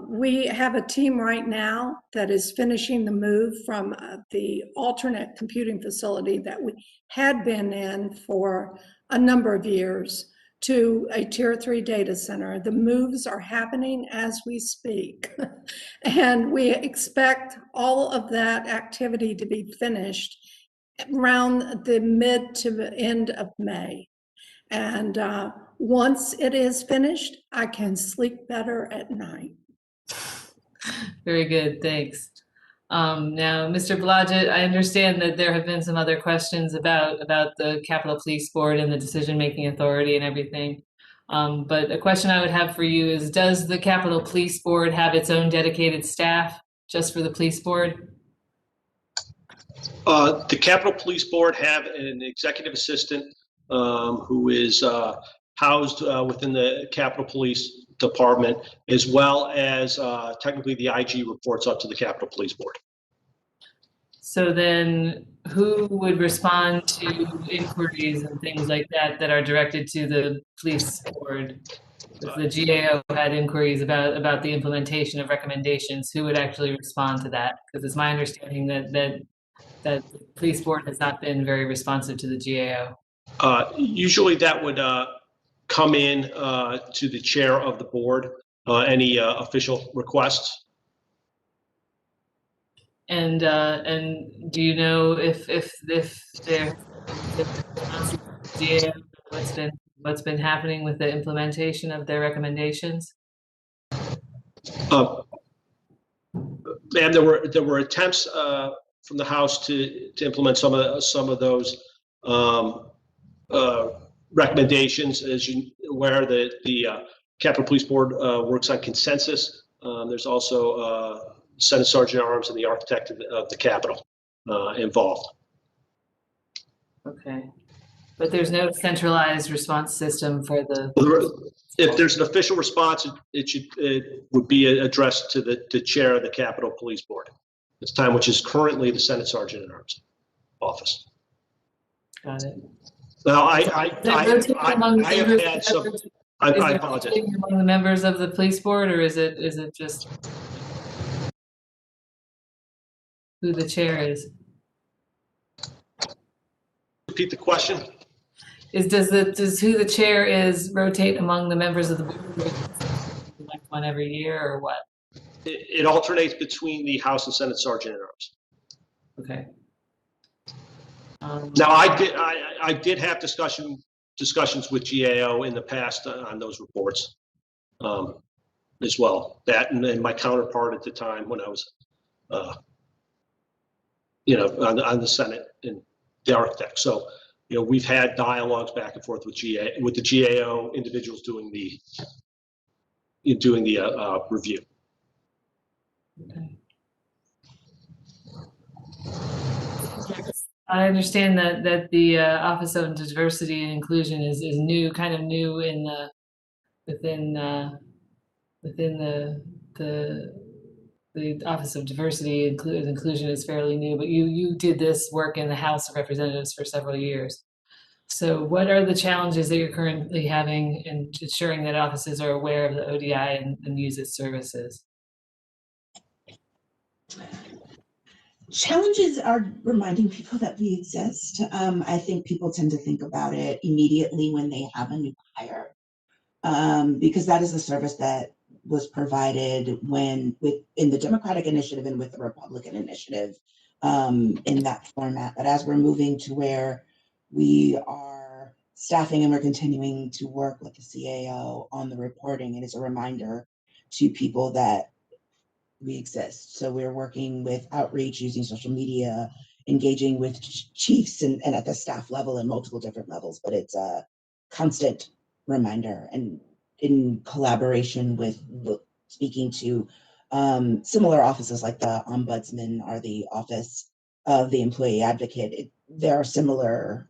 We have a team right now that is finishing the move from the alternate computing facility that we had been in for a number of years to a Tier 3 data center. The moves are happening as we speak. And we expect all of that activity to be finished around the mid to the end of May. And once it is finished, I can sleep better at night. Very good, thanks. Now, Mr. Blodgett, I understand that there have been some other questions about the Capitol Police Board and the decision-making authority and everything. But a question I would have for you is, does the Capitol Police Board have its own dedicated staff just for the police board? The Capitol Police Board have an executive assistant who is housed within the Capitol Police Department, as well as technically the IG reports up to the Capitol Police Board. So then who would respond to inquiries and things like that that are directed to the police board? If the GAO had inquiries about the implementation of recommendations, who would actually respond to that? Because it's my understanding that the police board has not been very responsive to the GAO. Usually that would come in to the chair of the board, any official requests. And do you know if there what's been happening with the implementation of their recommendations? And there were attempts from the House to implement some of those recommendations. As you aware, the Capitol Police Board works on consensus. There's also Senate Sergeant at Arms and the architect of the Capitol involved. Okay, but there's no centralized response system for the. If there's an official response, it would be addressed to the chair of the Capitol Police Board. It's time, which is currently the Senate Sergeant at Arms office. Got it. Now, I have had some. I apologize. Among the members of the police board, or is it just who the chair is? Repeat the question. Does who the chair is rotate among the members of the board? Like one every year, or what? It alternates between the House and Senate Sergeant at Arms. Okay. Now, I did have discussions with GAO in the past on those reports as well. That and my counterpart at the time when I was, on the Senate and the architect. So, we've had dialogues back and forth with the GAO individuals doing the review. Okay. I understand that the Office of Diversity and Inclusion is new, kind of new in within the Office of Diversity and Inclusion is fairly new, but you did this work in the House of Representatives for several years. So what are the challenges that you're currently having in ensuring that offices are aware of the ODI and use its services? Challenges are reminding people that we exist. I think people tend to think about it immediately when they have a new hire, because that is a service that was provided in the Democratic initiative and with the Republican initiative in that format. But as we're moving to where we are staffing and we're continuing to work with the CAO on the reporting, it is a reminder to people that we exist. So we're working with outreach, using social media, engaging with chiefs and at the staff level and multiple different levels, but it's a constant reminder, and in collaboration with speaking to similar offices like the Ombudsman or the Office of the Employee Advocate. There are similar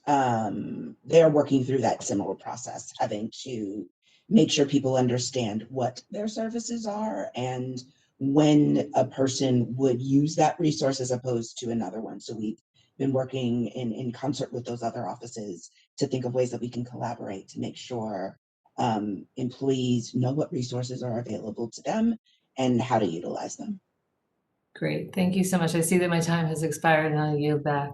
they're working through that similar process, having to make sure people understand what their services are and when a person would use that resource as opposed to another one. So we've been working in concert with those other offices to think of ways that we can collaborate to make sure employees know what resources are available to them and how to utilize them. Great, thank you so much. I see that my time has expired and I'll yield back.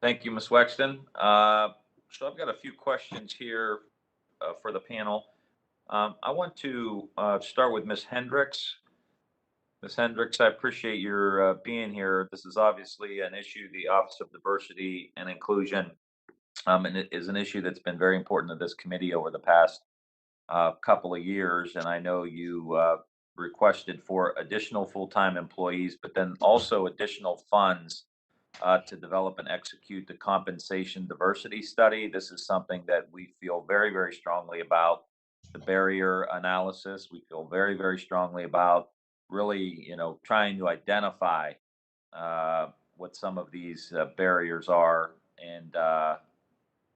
Thank you, Ms. Wexton. So I've got a few questions here for the panel. I want to start with Ms. Hendricks. Ms. Hendricks, I appreciate your being here. This is obviously an issue, the Office of Diversity and Inclusion, and it is an issue that's been very important to this committee over the past couple of years. And I know you requested for additional full-time employees, but then also additional funds to develop and execute the compensation diversity study. This is something that we feel very, very strongly about. The barrier analysis, we feel very, very strongly about really, trying to identify what some of these barriers are. And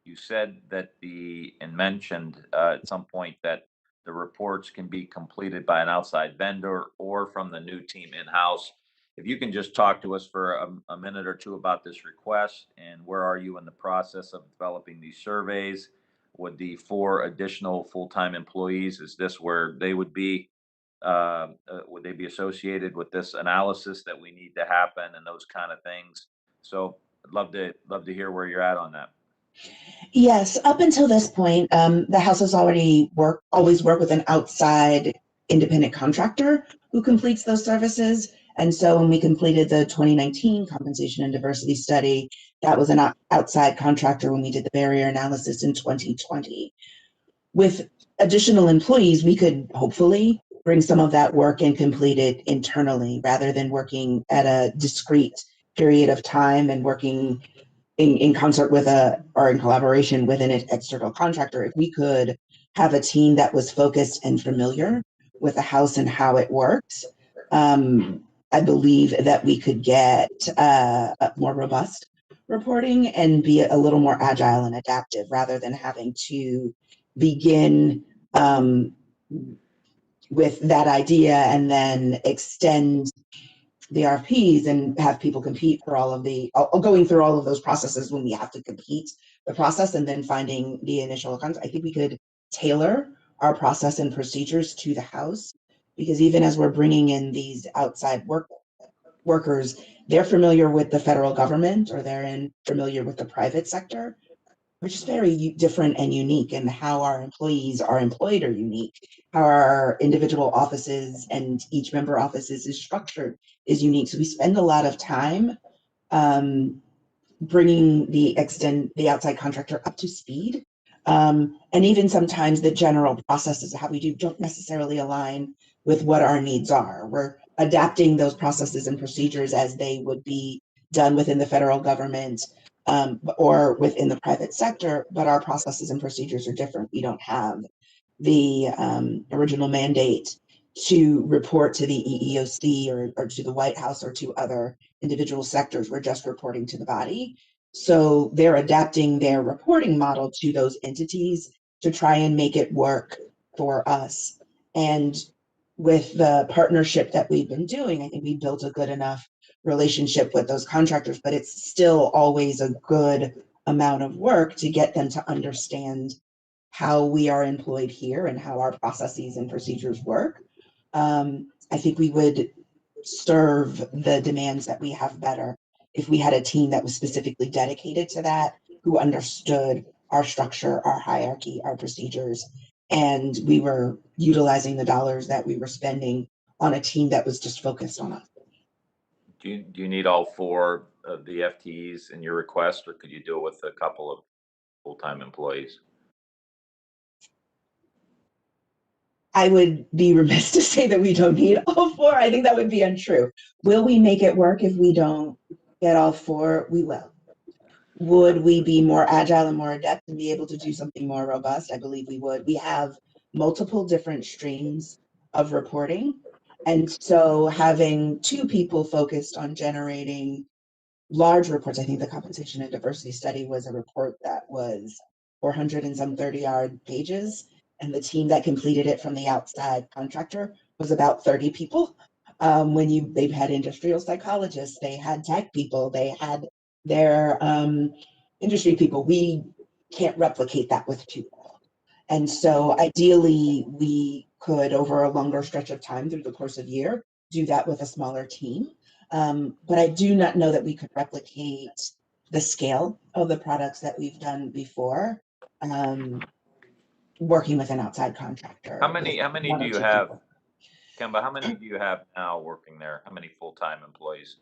you said that and mentioned at some point that the reports can be completed by an outside vendor or from the new team in-house. If you can just talk to us for a minute or two about this request and where are you in the process of developing these surveys? Would the 4 additional full-time employees, is this where they would be associated with this analysis that we need to happen and those kind of things? So I'd love to hear where you're at on that. Yes, up until this point, the House has always worked with an outside independent contractor who completes those services. And so when we completed the 2019 compensation and diversity study, that was an outside contractor when we did the barrier analysis in 2020. With additional employees, we could hopefully bring some of that work and complete it internally rather than working at a discrete period of time and working in concert with or in collaboration with an external contractor. If we could have a team that was focused and familiar with the House and how it works, I believe that we could get a more robust reporting and be a little more agile and adaptive rather than having to begin with that idea and then extend the RFPs and have people compete for going through all of those processes when we have to compete the process and then finding the initial contract. I think we could tailor our process and procedures to the House, because even as we're bringing in these outside workers, they're familiar with the federal government or they're familiar with the private sector, which is very different and unique, and how our employees are employed are unique. How our individual offices and each member offices is structured is unique. So we spend a lot of time bringing the outside contractor up to speed. And even sometimes the general processes of how we don't necessarily align with what our needs are. We're adapting those processes and procedures as they would be done within the federal government or within the private sector, but our processes and procedures are different. We don't have the original mandate to report to the EEOC or to the White House or to other individual sectors. We're just reporting to the body. So they're adapting their reporting model to those entities to try and make it work for us. And with the partnership that we've been doing, I think we built a good enough relationship with those contractors, but it's still always a good amount of work to get them to understand how we are employed here and how our processes and procedures work. I think we would serve the demands that we have better if we had a team that was specifically dedicated to that, who understood our structure, our hierarchy, our procedures, and we were utilizing the dollars that we were spending on a team that was just focused on us. Do you need all 4 of the FTEs in your request, or could you do it with a couple of full-time employees? I would be remiss to say that we don't need all 4. I think that would be untrue. Will we make it work if we don't get all 4? We will. Would we be more agile and more adept and be able to do something more robust? I believe we would. We have multiple different streams of reporting. And so having 2 people focused on generating large reports. I think the compensation and diversity study was a report that was 400 and some 30-yard pages, and the team that completed it from the outside contractor was about 30 people. They've had industrial psychologists, they had tech people, they had their industry people. We can't replicate that with people. And so ideally, we could, over a longer stretch of time through the course of year, do that with a smaller team. But I do not know that we could replicate the scale of the products that we've done before, working with an outside contractor. How many with do one or you two have, people. Kemba? How many do you have now working there? How many full-time employees?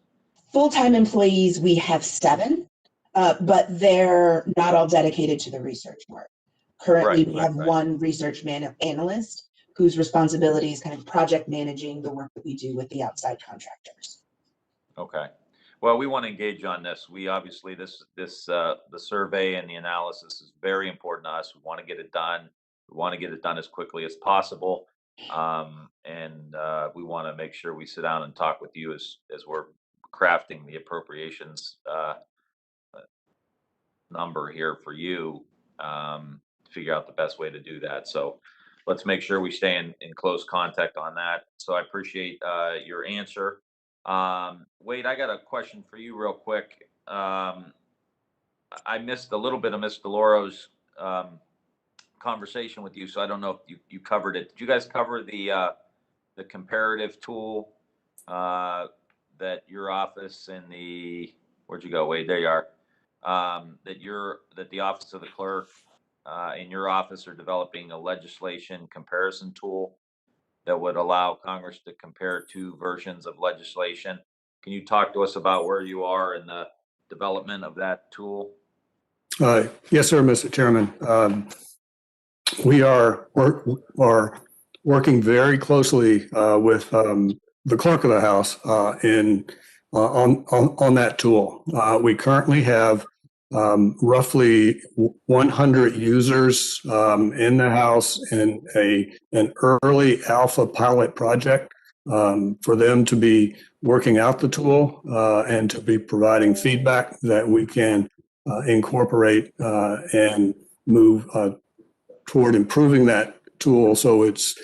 Full-time employees, we have 7, but they're not all dedicated to the research work. Currently, we have one research analyst whose responsibility is kind of project managing the work that we do with the outside contractors. Okay. Well, we want to engage on this. We obviously, the survey and the analysis is very important to us. We want to get it done. We want to get it done as quickly as possible. And we want to make sure we sit down and talk with you as we're crafting the appropriations number here for you, figure out the best way to do that. So let's make sure we stay in close contact on that. So I appreciate your answer. Wade, I got a question for you real quick. I missed a little bit of Ms. DeLauro's conversation with you, so I don't know if you covered it. Did you guys cover the comparative tool that your office and where'd you go, Wade? There you are. That the Office of the Clerk in your office are developing a legislation comparison tool that would allow Congress to compare 2 versions of legislation. Can you talk to us about where you are in the development of that tool? Yes, sir, Mr. Chairman. We are working very closely with the Clerk of the House on that tool. We currently have roughly 100 users in the House in an early alpha pilot project for them to be working out the tool and to be providing feedback that we can incorporate and move toward improving that tool so it's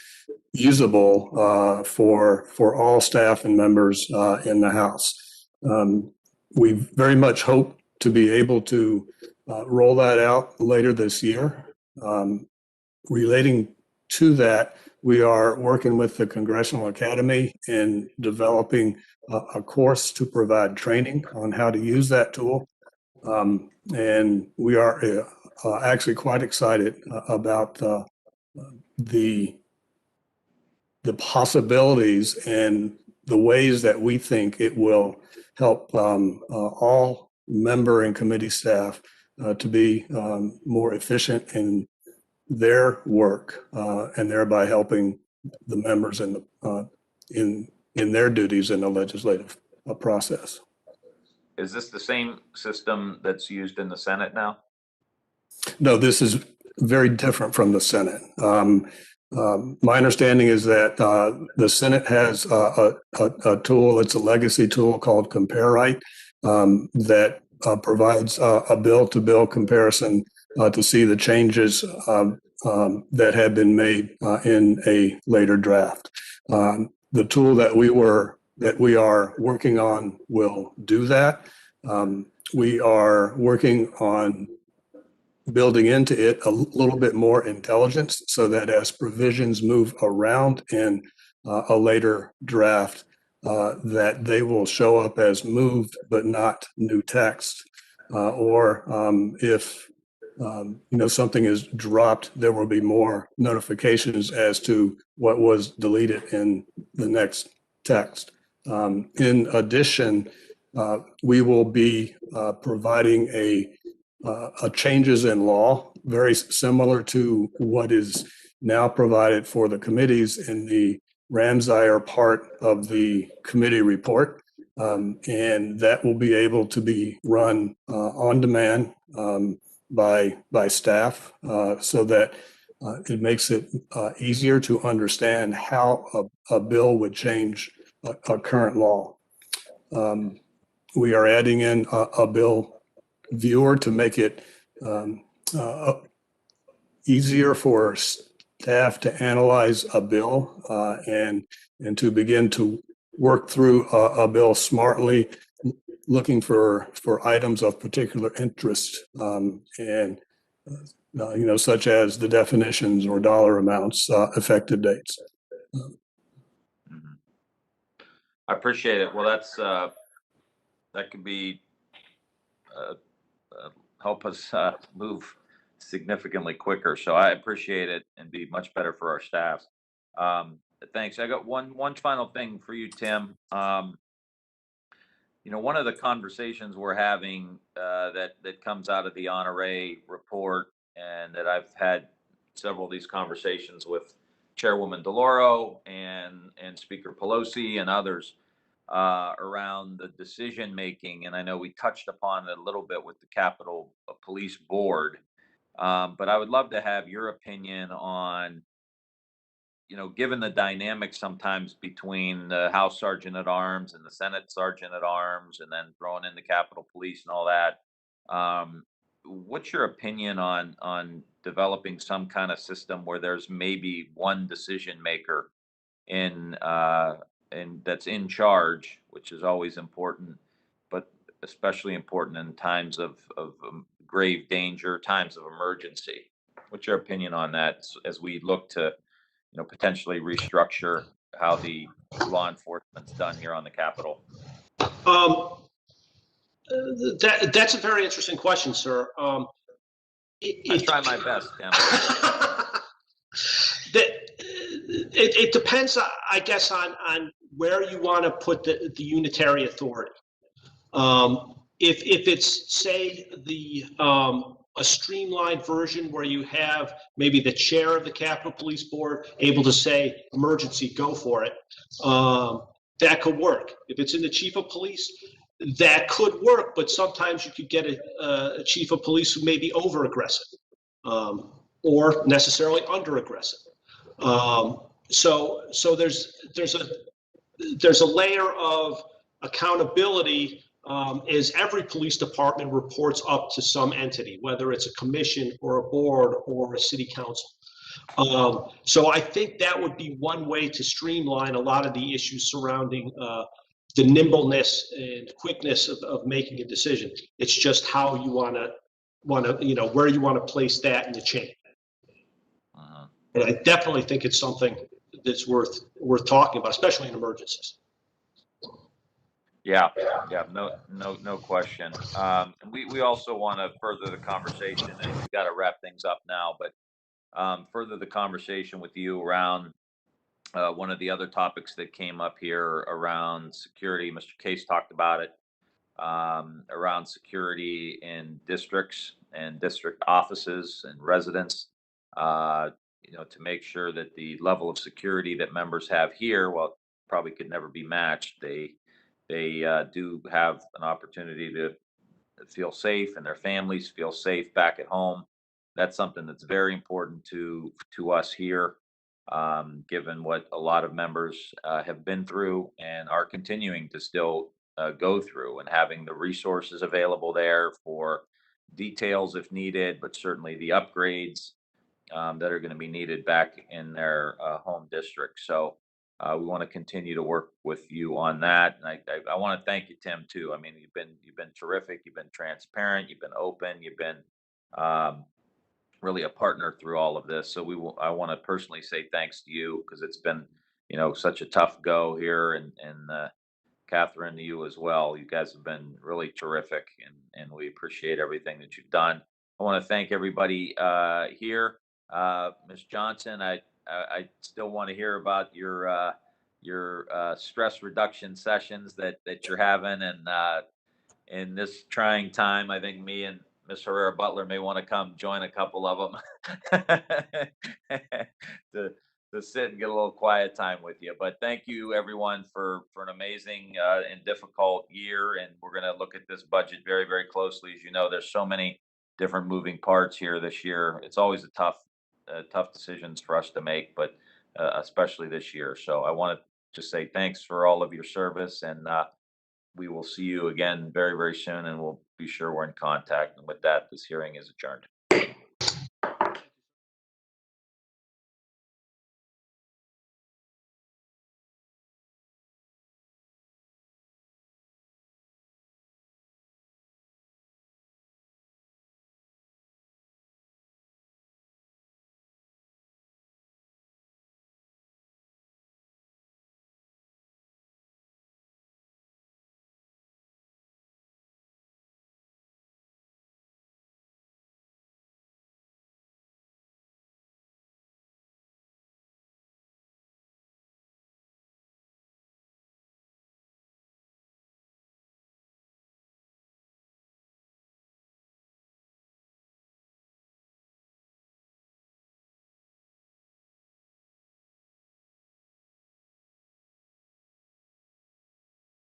usable for all staff and members in the House. We very much hope to be able to roll that out later this year. Relating to that, we are working with the Congressional Academy in developing a course to provide training on how to use that tool. And we are actually quite excited about the possibilities and the ways that we think it will help all member and committee staff to be more efficient in their work and thereby helping the members in their duties in the legislative process. Is this the same system that's used in the Senate now? No, this is very different from the Senate. My understanding is that the Senate has a tool, it's a legacy tool called CompareRight that provides a bill-to-bill comparison to see the changes that have been made in a later draft. The tool that we are working on will do that. We are working on building into it a little bit more intelligence so that as provisions move around in a later draft, that they will show up as moved but not new text. Or if something is dropped, there will be more notifications as to what was deleted in the next text. In addition, we will be providing a changes in law, very similar to what is now provided for the committees in the Ramsire part of the committee report. And that will be able to be run on demand by staff so that it makes it easier to understand how a bill would change a current law. We are adding in a bill viewer to make it easier for staff to analyze a bill and to begin to work through a bill smartly, looking for items of particular interest such as the definitions or dollar amounts, effective dates. I appreciate it. Well, that's that could be help us move significantly quicker. So I appreciate it and be much better for our staff. Thanks. I got one final thing for you, Tim. One of the conversations we're having that comes out of the Honore report, and that I've had several of these conversations with Chairwoman DeLauro and Speaker Pelosi and others around the decision making. And I know we touched upon it a little bit with the Capitol Police Board, but I would love to have your opinion on, given the dynamic sometimes between the House Sergeant at Arms and the Senate Sergeant at Arms, and then throwing in the Capitol Police and all that, what's your opinion on developing some kind of system where there's maybe one decision maker in that's in charge, which is always important, but especially important in times of grave danger, times of emergency? What's your opinion on that as we look to potentially restructure how the law enforcement's done here on the Capitol? That's a very interesting question, sir. I try my best, Tim. It depends, I guess, on where you want to put the unitary authority. If it's, say, a streamlined version where you have maybe the chair of the Capitol Police Board able to say, emergency, go for it, that could work. If it's in the chief of police, that could work, but sometimes you could get a chief of police who may be over aggressive or necessarily under aggressive. So there's a layer of accountability as every police department reports up to some entity, whether it's a commission or a board or a city council. So I think that would be one way to streamline a lot of the issues surrounding the nimbleness and quickness of making a decision. It's just how you want to, where you want to place that in the chain. And I definitely think it's something that's worth talking about, especially in emergencies. Yeah, no question. We also want to further the conversation, and we've got to wrap things up now, but further the conversation with you around one of the other topics that came up here around security. Mr. Case talked about it, around security in districts and district offices and residents, to make sure that the level of security that members have here, well, probably could never be matched. They do have an opportunity to feel safe, and their families feel safe back at home. That's something that's very important to us here, given what a lot of members have been through and are continuing to still go through, and having the resources available there for details if needed, but certainly the upgrades that are going to be needed back in their home district. So we want to continue to work with you on that. And I want to thank you, Tim, too. I mean, you've been terrific. You've been transparent. You've been open. You've been really a partner through all of this. So I want to personally say thanks to you, because it's been, such a tough go here, and Catherine, to you as well. You guys have been really terrific, and we appreciate everything that you've done. I want to thank everybody here. Ms. Johnson, I still want to hear about your stress reduction sessions that you're having, and in this trying time, I think me and Ms. Herrera Butler may want to come join a couple of them to sit and get a little quiet time with you. But thank you, everyone, for an amazing and difficult year. And we're going to look at this budget very, very closely. As you know, there's so many different moving parts here this year. It's always tough decisions for us to make, but especially this year. So I want to just say thanks for all of your service, and we will see you again very, very soon, and we'll be sure we're in contact. And with that, this hearing is adjourned.